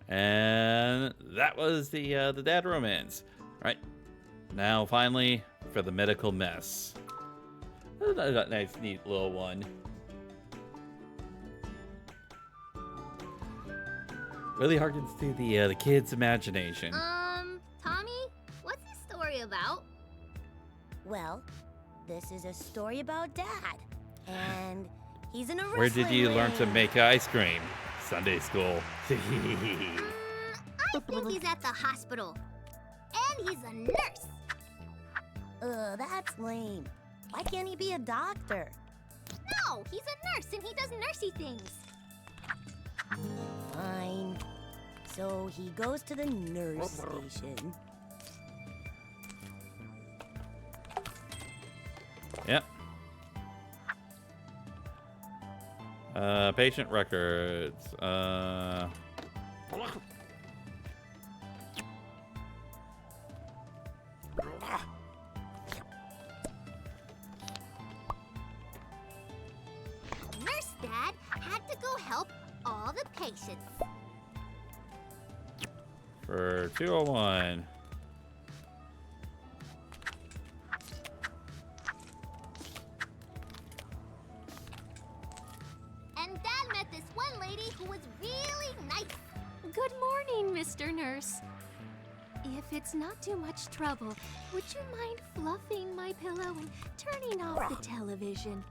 And that was the dad romance, right? Now, finally, for the medical mess. A nice, neat little one. Really harkens to the kid's imagination. Tommy, what's this story about? Well, this is a story about Dad. And he's in a Where did you learn to make ice cream? Sunday school. I think he's at the hospital. And he's a nurse. That's lame. Why can't he be a doctor? No, he's a nurse and he does nursey things. Fine. So he goes to the nurse station. Yep. Patient records. Nurse Dad had to go help all the patients. For 201. And Dad met this one lady who was really nice. Good morning, Mr. Nurse. If it's not too much trouble, would you mind fluffing my pillow and turning off the television?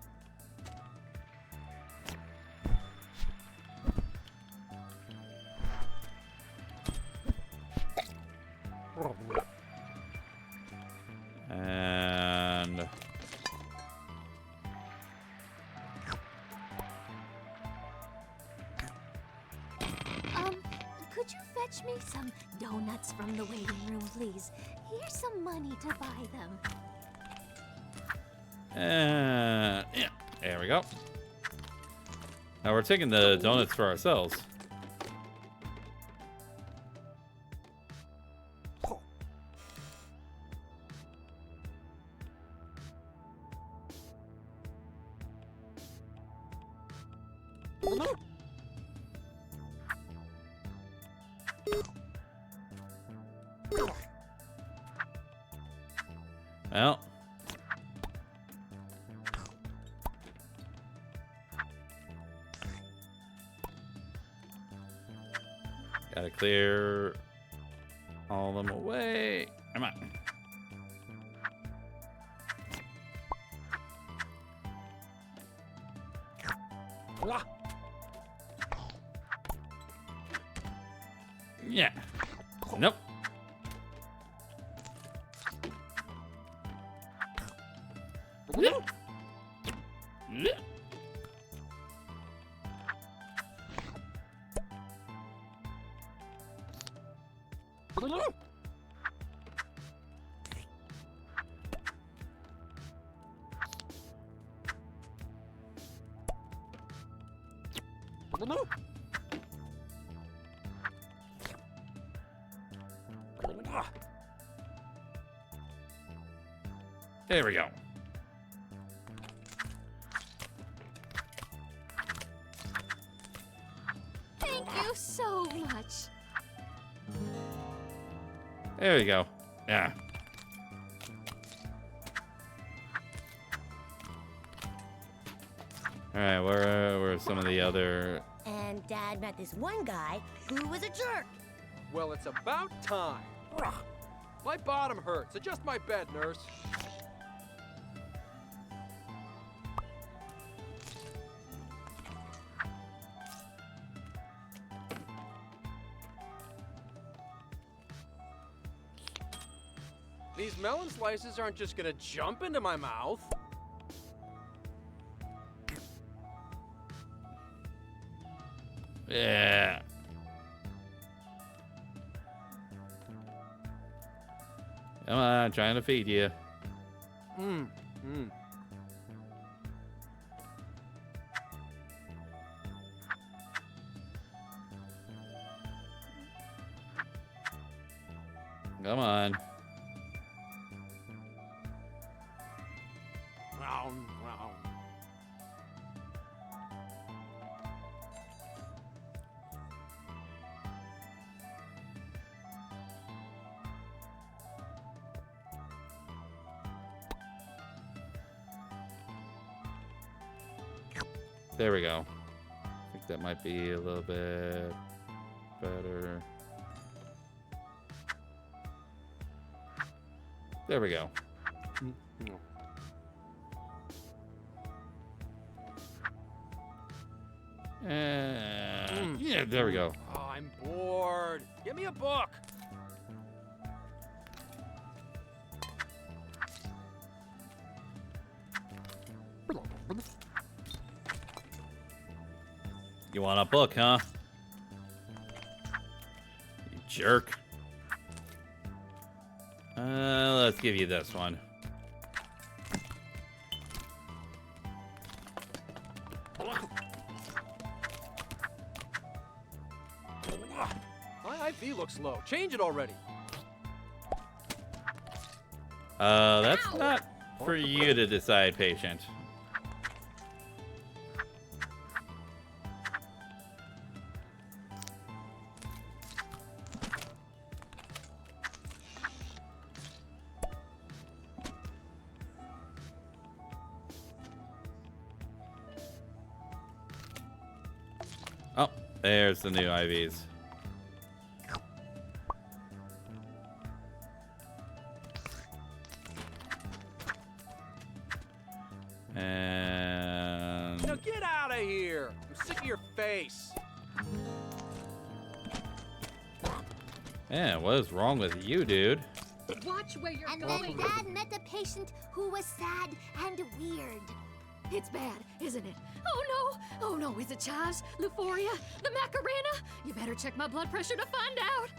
And Could you fetch me some donuts from the waiting room, please? Here's some money to buy them. yeah, there we go. Now we're taking the donuts for ourselves. Well. Gotta clear all of them away. Come on. Yeah. Nope. There we go. Thank you so much. There you go. Yeah. All right, where are some of the other? And Dad met this one guy who was a jerk. Well, it's about time. My bottom hurts. Adjust my bed, nurse. These melon slices aren't just gonna jump into my mouth. Yeah. Come on, trying to feed you. Come on. There we go. I think that might be a little bit better. There we go. Yeah, there we go. Oh, I'm bored. Give me a book. You want a book, huh? You jerk. Let's give you this one. My IV looks low. Change it already. That's not for you to decide, patient. Oh, there's the new IVs. And Now get out of here. I'm sick of your face. yeah, what is wrong with you, dude? Watch where you're And going. then Dad met a patient who was sad and weird. It's bad, isn't it? Oh no! Oh no, is it Chaz? Euphoria? The Macarena? You better check my blood pressure to find out.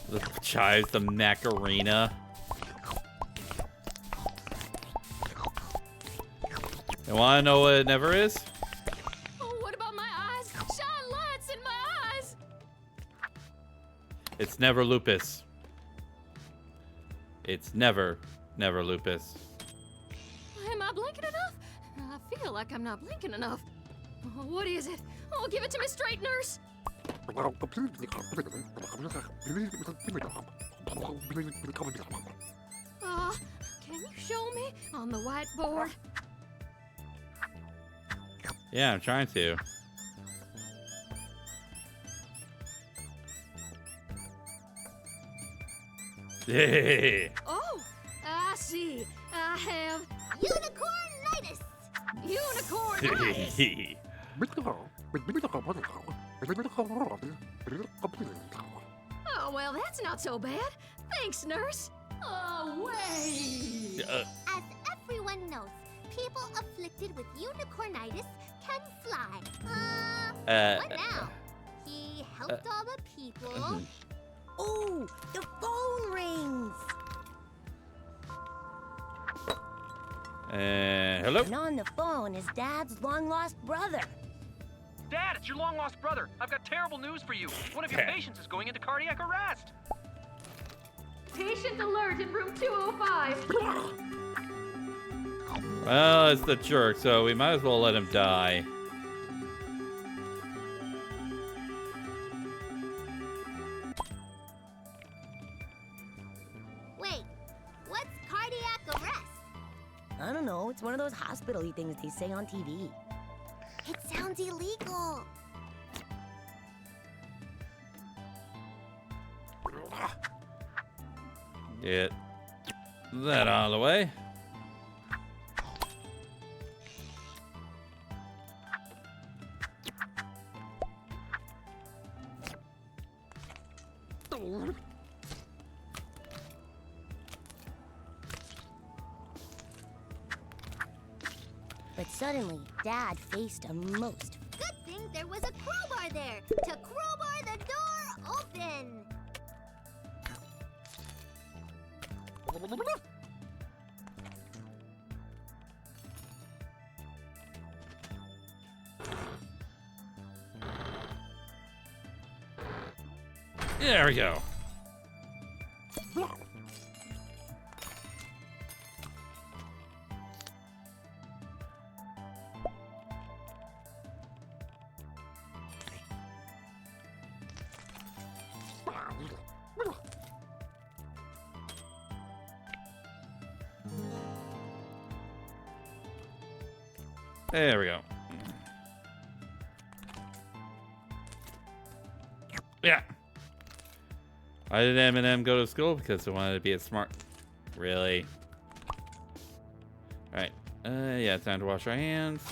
The chives, the Macarena. You wanna know what it never is? Oh, what about my eyes? Shine lights in my eyes! It's never lupus. It's never lupus. Am I blinking enough? I feel like I'm not blinking enough. Oh, what is it? Oh, give it to me straight, nurse. Can you show me on the whiteboard? Yeah, I'm trying to. Hey. Oh, I see. I have Unicornitis! unicorn Oh, well, that's not so bad. Thanks, nurse. Away! As everyone knows, people afflicted with unicornitis can fly. What now? He helped all the people. Oh, the phone rings. Hello? And on the phone is Dad's long-lost brother. Dad, it's your long-lost brother. I've got terrible news for you. One of your patients is going into cardiac arrest. Patient alert in room 205. Well, it's the jerk, so we might as well let him die. Wait, what's cardiac arrest? I don't know. It's one of those hospital-y things they say on TV. It sounds illegal. Get that out of the way. But suddenly, Dad faced a most... Good thing there was a crowbar there to crowbar the door open. There we go. There we go. Yeah. Why did Eminem go to school? Because he wanted to be a smart. Really? Alright. Yeah, time to wash our hands.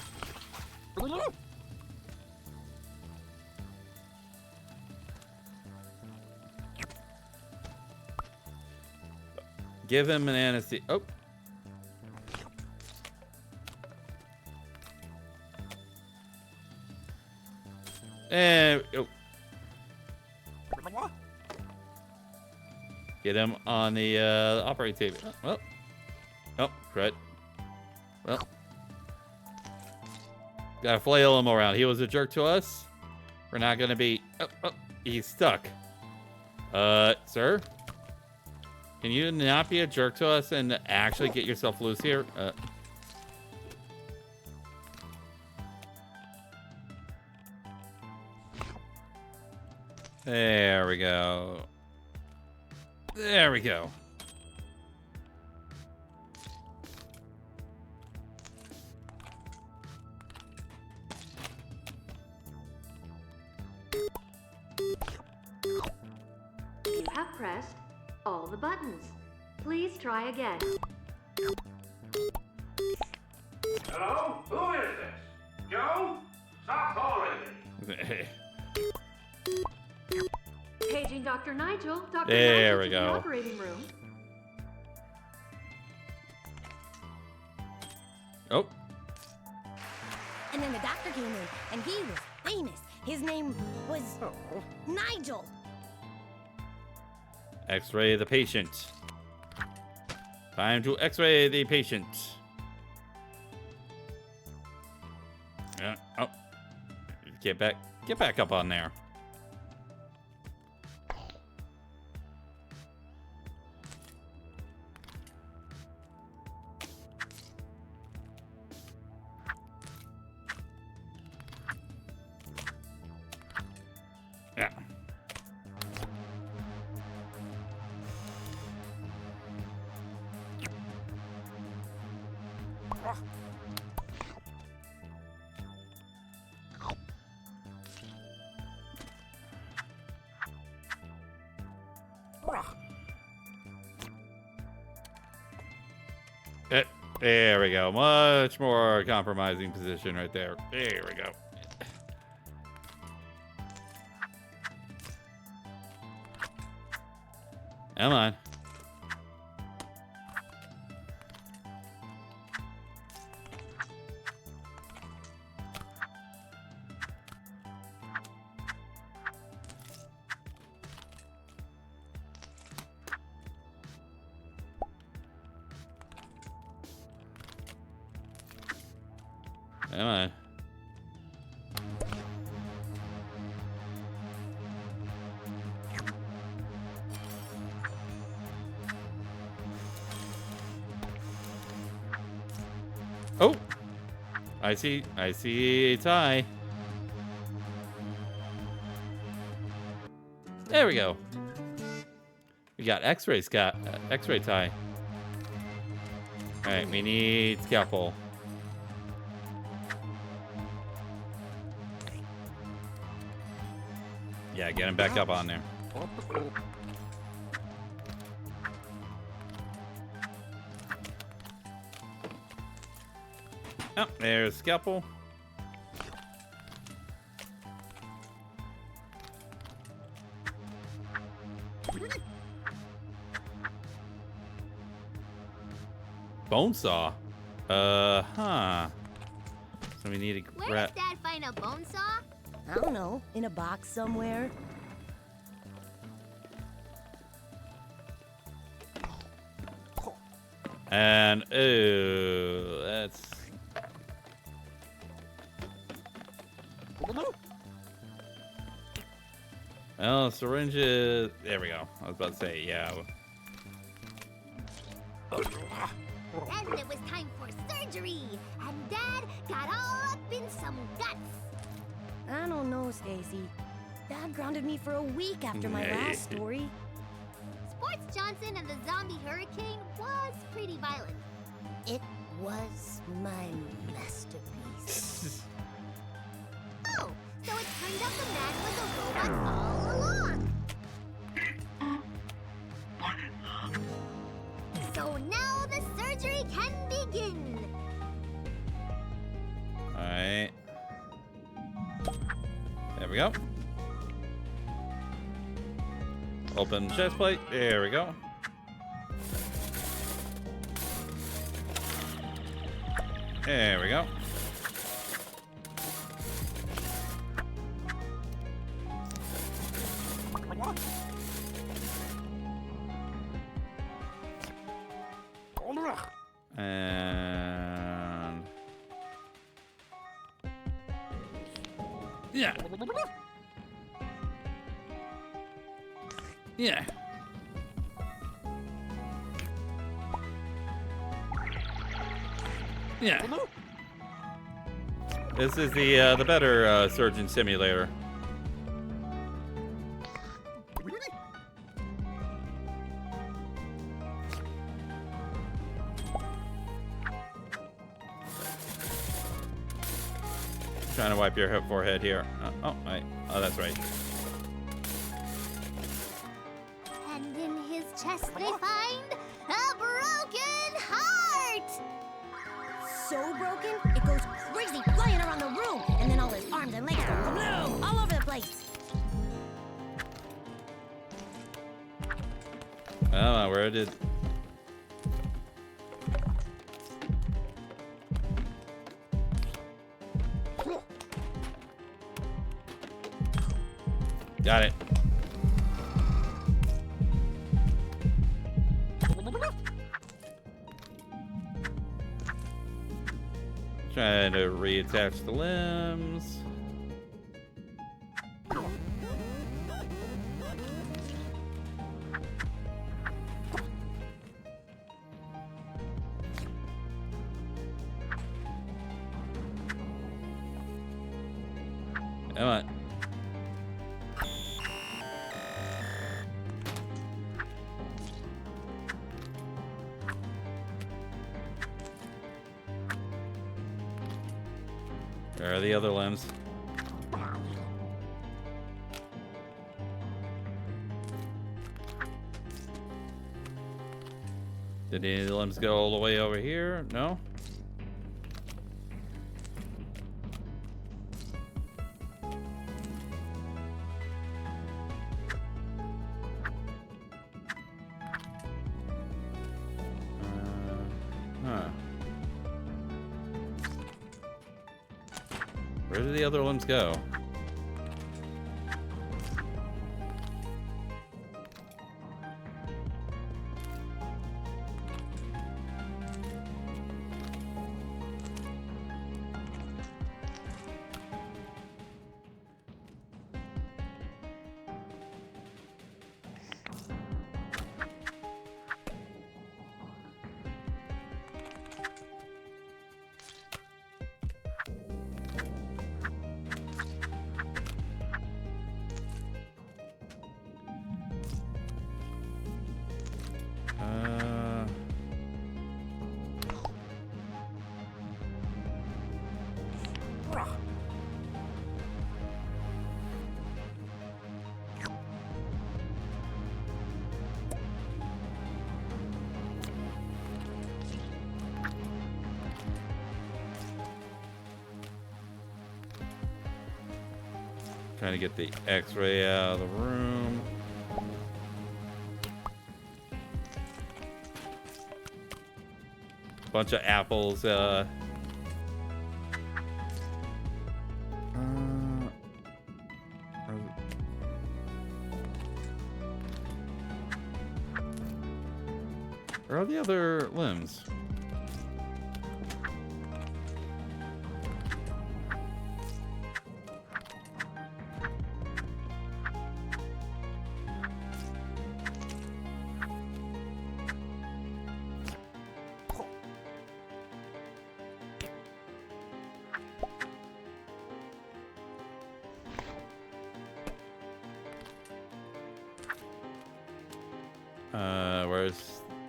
Give him an anesthesia. Oh. And oh. Get him on the operating table. Well. Oh, right. Well. Gotta flail him around. He was a jerk to us. We're not gonna be. Oh, he's stuck. Sir? Can you not be a jerk to us and actually get yourself loose here? There we go. There we go. You have pressed all the buttons. Please try again. Hello? Who is this? Joe? Stop calling me. Paging Dr. Nigel. Dr. There Nigel we to go. the operating room. Oh. And then the doctor came in, and he was famous. His name was Nigel. X-ray the patient. Time to X-ray the patient. Yeah. Oh. Get back up on there. Yeah. There we go. Much more compromising position right there. There we go. Come on. Come on. Oh, I see a tie. There we go. We got X-ray X-ray tie. All right, we need scalpel. Yeah, get him back up on there. Oh, there's scalpel. Bone saw. Huh. So we need to Where grab. does Dad find a bone saw? I don't know, in a box somewhere. And ooh, that's. Oh, syringes. There we go. I was about to say, yeah. Then it was time for surgery, and Dad got all up in some guts. I don't know, Stacy. Dad grounded me for a week after my last story. Sports Johnson and the zombie hurricane was pretty violent. It was my masterpiece. Oh, so it turns out the man was a robot all along. So now the surgery can begin. Alright. There we go. Open chest plate. There we go. There we go. And yeah. Yeah. Yeah. This is the better surgeon simulator. Trying to wipe your forehead here. Oh, that's right. And in his chest they find a broken heart! So broken, it goes crazy flying around the room, and then all his arms and legs go kaboom, all over the place. Oh, where did... Got it. Trying to reattach the limbs. Come on. Where are the other limbs? Did any of the limbs go all the way over here? No? Huh. Where did the other limbs go? Trying to get the X-ray out of the room. Bunch of apples. Where are the other limbs?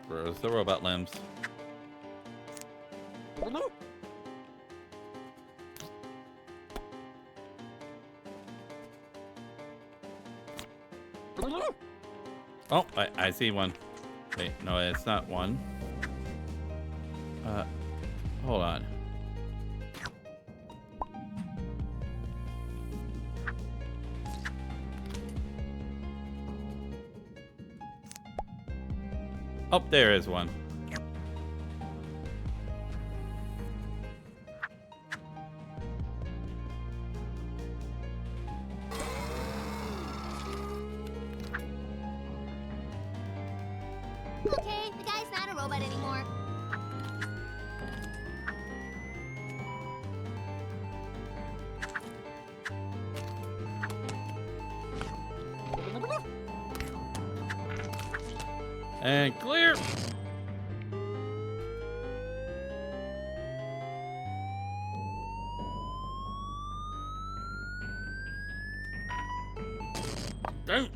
Where's the robot limbs? Oh, I see one. Wait, no, it's not one. Hold on. Oh, there is one. Okay, the guy's not a robot anymore. And clear. Don't.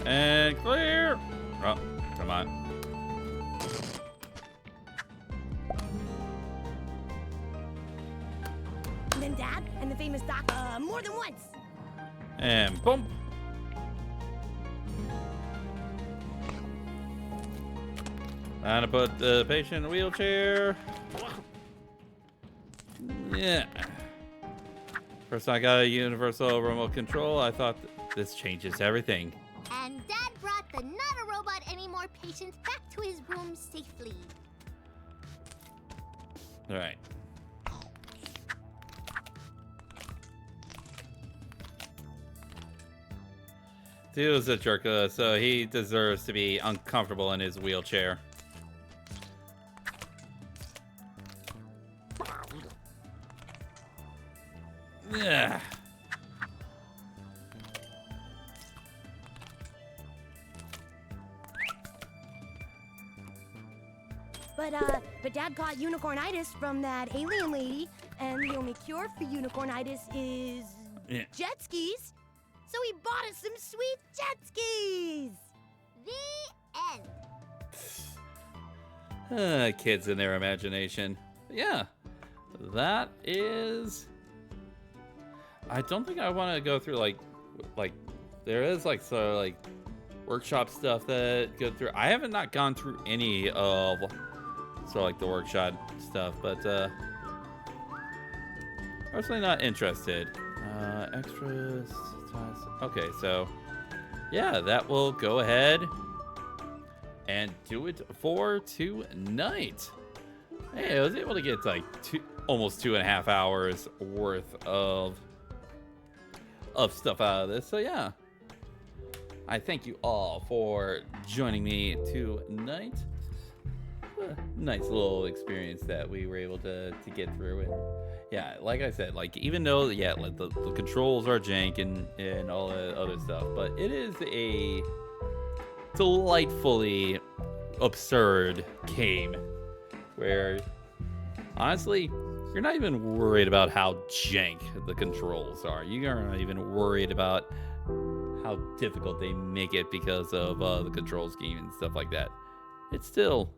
And clear. Oh, come on. And then Dad and the famous doc, more than once. And boom. Time to put the patient in a wheelchair. Yeah. First I got a universal remote control. I thought this changes everything. And Dad brought the not a robot anymore patient back to his room safely. All right. Dude was a jerk, so he deserves to be uncomfortable in his wheelchair. Yeah. But Dad caught unicornitis from that alien lady, and the only cure for unicornitis is jet skis. So he bought us some sweet jet skis. The end. Kids and their imagination. Yeah, that is. I don't think I want to go through like there is like sort of like workshop stuff that go through. I haven't not gone through any of sort of like the workshop stuff, but personally not interested. Extras. Okay, so yeah, that will go ahead and do it for tonight. Hey, I was able to get like almost 2.5 hours worth of stuff out of this. So yeah, I thank you all for joining me tonight. Nice little experience that we were able to get through. And yeah, like I said, like even though like the controls are jank and all the other stuff, but it is a delightfully absurd game where honestly you're not even worried about how jank the controls are. You are not even worried about how difficult they make it because of the control scheme and stuff like that. It's still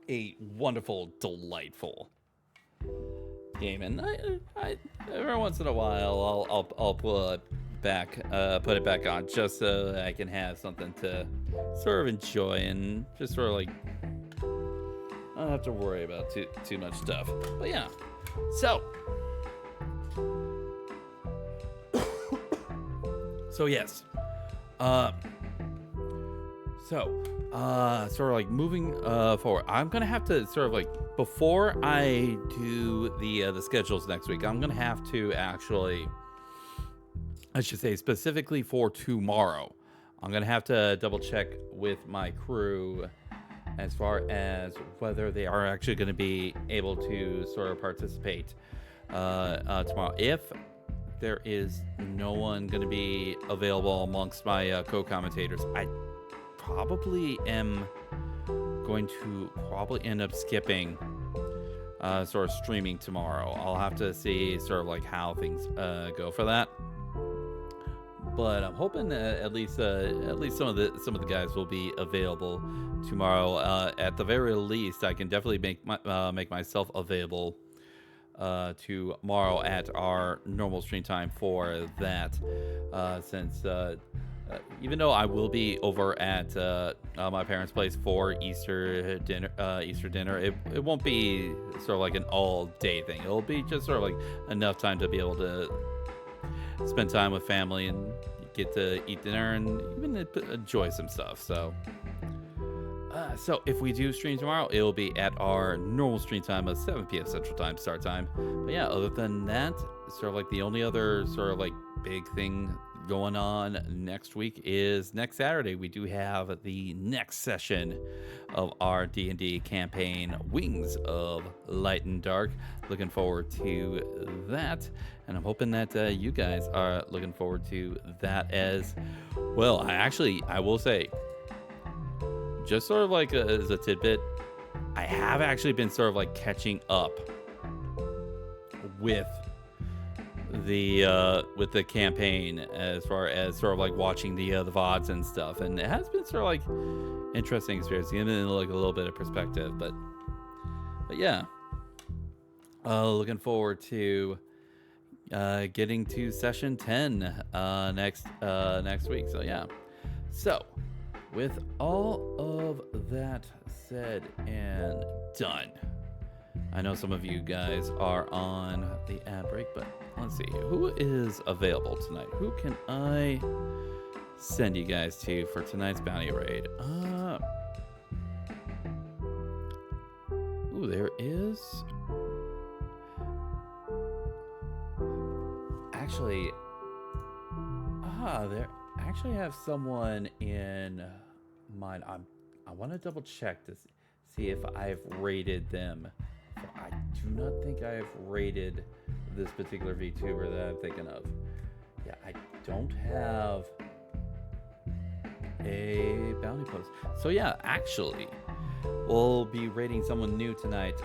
a wonderful, delightful game, and I every once in a while I'll pull it back, put it back on just so that I can have something to sort of enjoy and just sort of like I don't have to worry about too much stuff. But yeah, so yes, sort of like moving forward, I'm gonna have to sort of like before I do the schedules next week, I'm gonna have to actually, I should say specifically for tomorrow, I'm gonna have to double check with my crew as far as whether they are actually going to be able to sort of participate tomorrow. If there is no one going to be available amongst my co-commentators, I probably am going to end up skipping sort of streaming tomorrow. I'll have to see sort of like how things go for that. but I'm hoping that at least some of the guys will be available tomorrow. At the very least, I can definitely make myself available tomorrow at our normal stream time for that. Since even though I will be over at my parents' place for Easter dinner, it won't be sort of like an all-day thing. It'll be just sort of like enough time to be able to spend time with family and get to eat dinner and even enjoy some stuff. So if we do stream tomorrow, it'll be at our normal stream time of 7 p.m. Central Time start time. But yeah, other than that, sort of like the only other sort of like big thing going on next week is next Saturday. We do have the next session of our D&D campaign, Wings of Light and Dark. Looking forward to that, and I'm hoping that you guys are looking forward to that as well. I will say, just sort of like as a tidbit, I have actually been sort of like catching up with the campaign as far as sort of like watching the VODs and stuff, and it has been sort of like interesting experience, giving like a little bit of perspective. But yeah, looking forward to getting to session 10 next week. So yeah, so with all of that said and done, I know some of you guys are on the ad break, but let's see, who is available tonight? Who can I send you guys to for tonight's bounty raid? There is actually, there actually have someone in mind. I want to double check to see if I've rated them. I do not think I have rated this particular VTuber that I'm thinking of. Yeah, I don't have a bounty post. So yeah, actually, we'll be rating someone new tonight.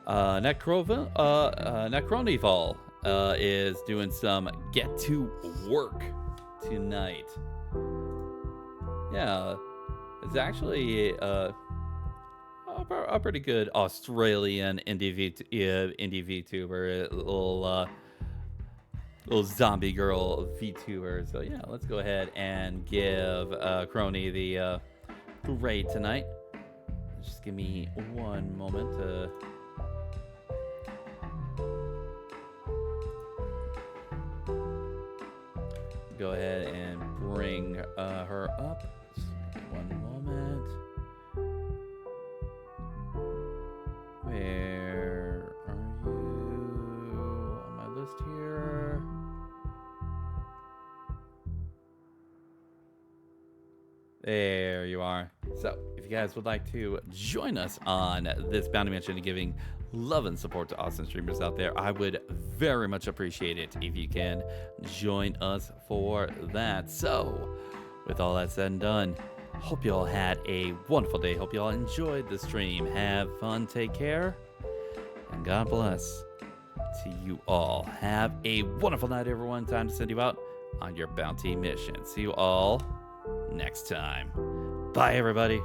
Necronival is doing some get to work tonight. Yeah, it's actually a pretty good Australian indie VTuber, little zombie girl VTuber. So yeah, let's go ahead and give Crony the raid tonight. Just give me one moment to go ahead and bring her up. Just one moment. Where are you on my list here? There you are. So, if you guys would like to join us on this Bounty Mission and giving love and support to awesome streamers out there, I would very much appreciate it if you can join us for that. So, with all that said and done, hope you all had a wonderful day. Hope you all enjoyed the stream. Have fun, take care, and God bless to you all. Have a wonderful night, everyone. Time to send you out on your bounty mission. See you all next time. Bye, everybody.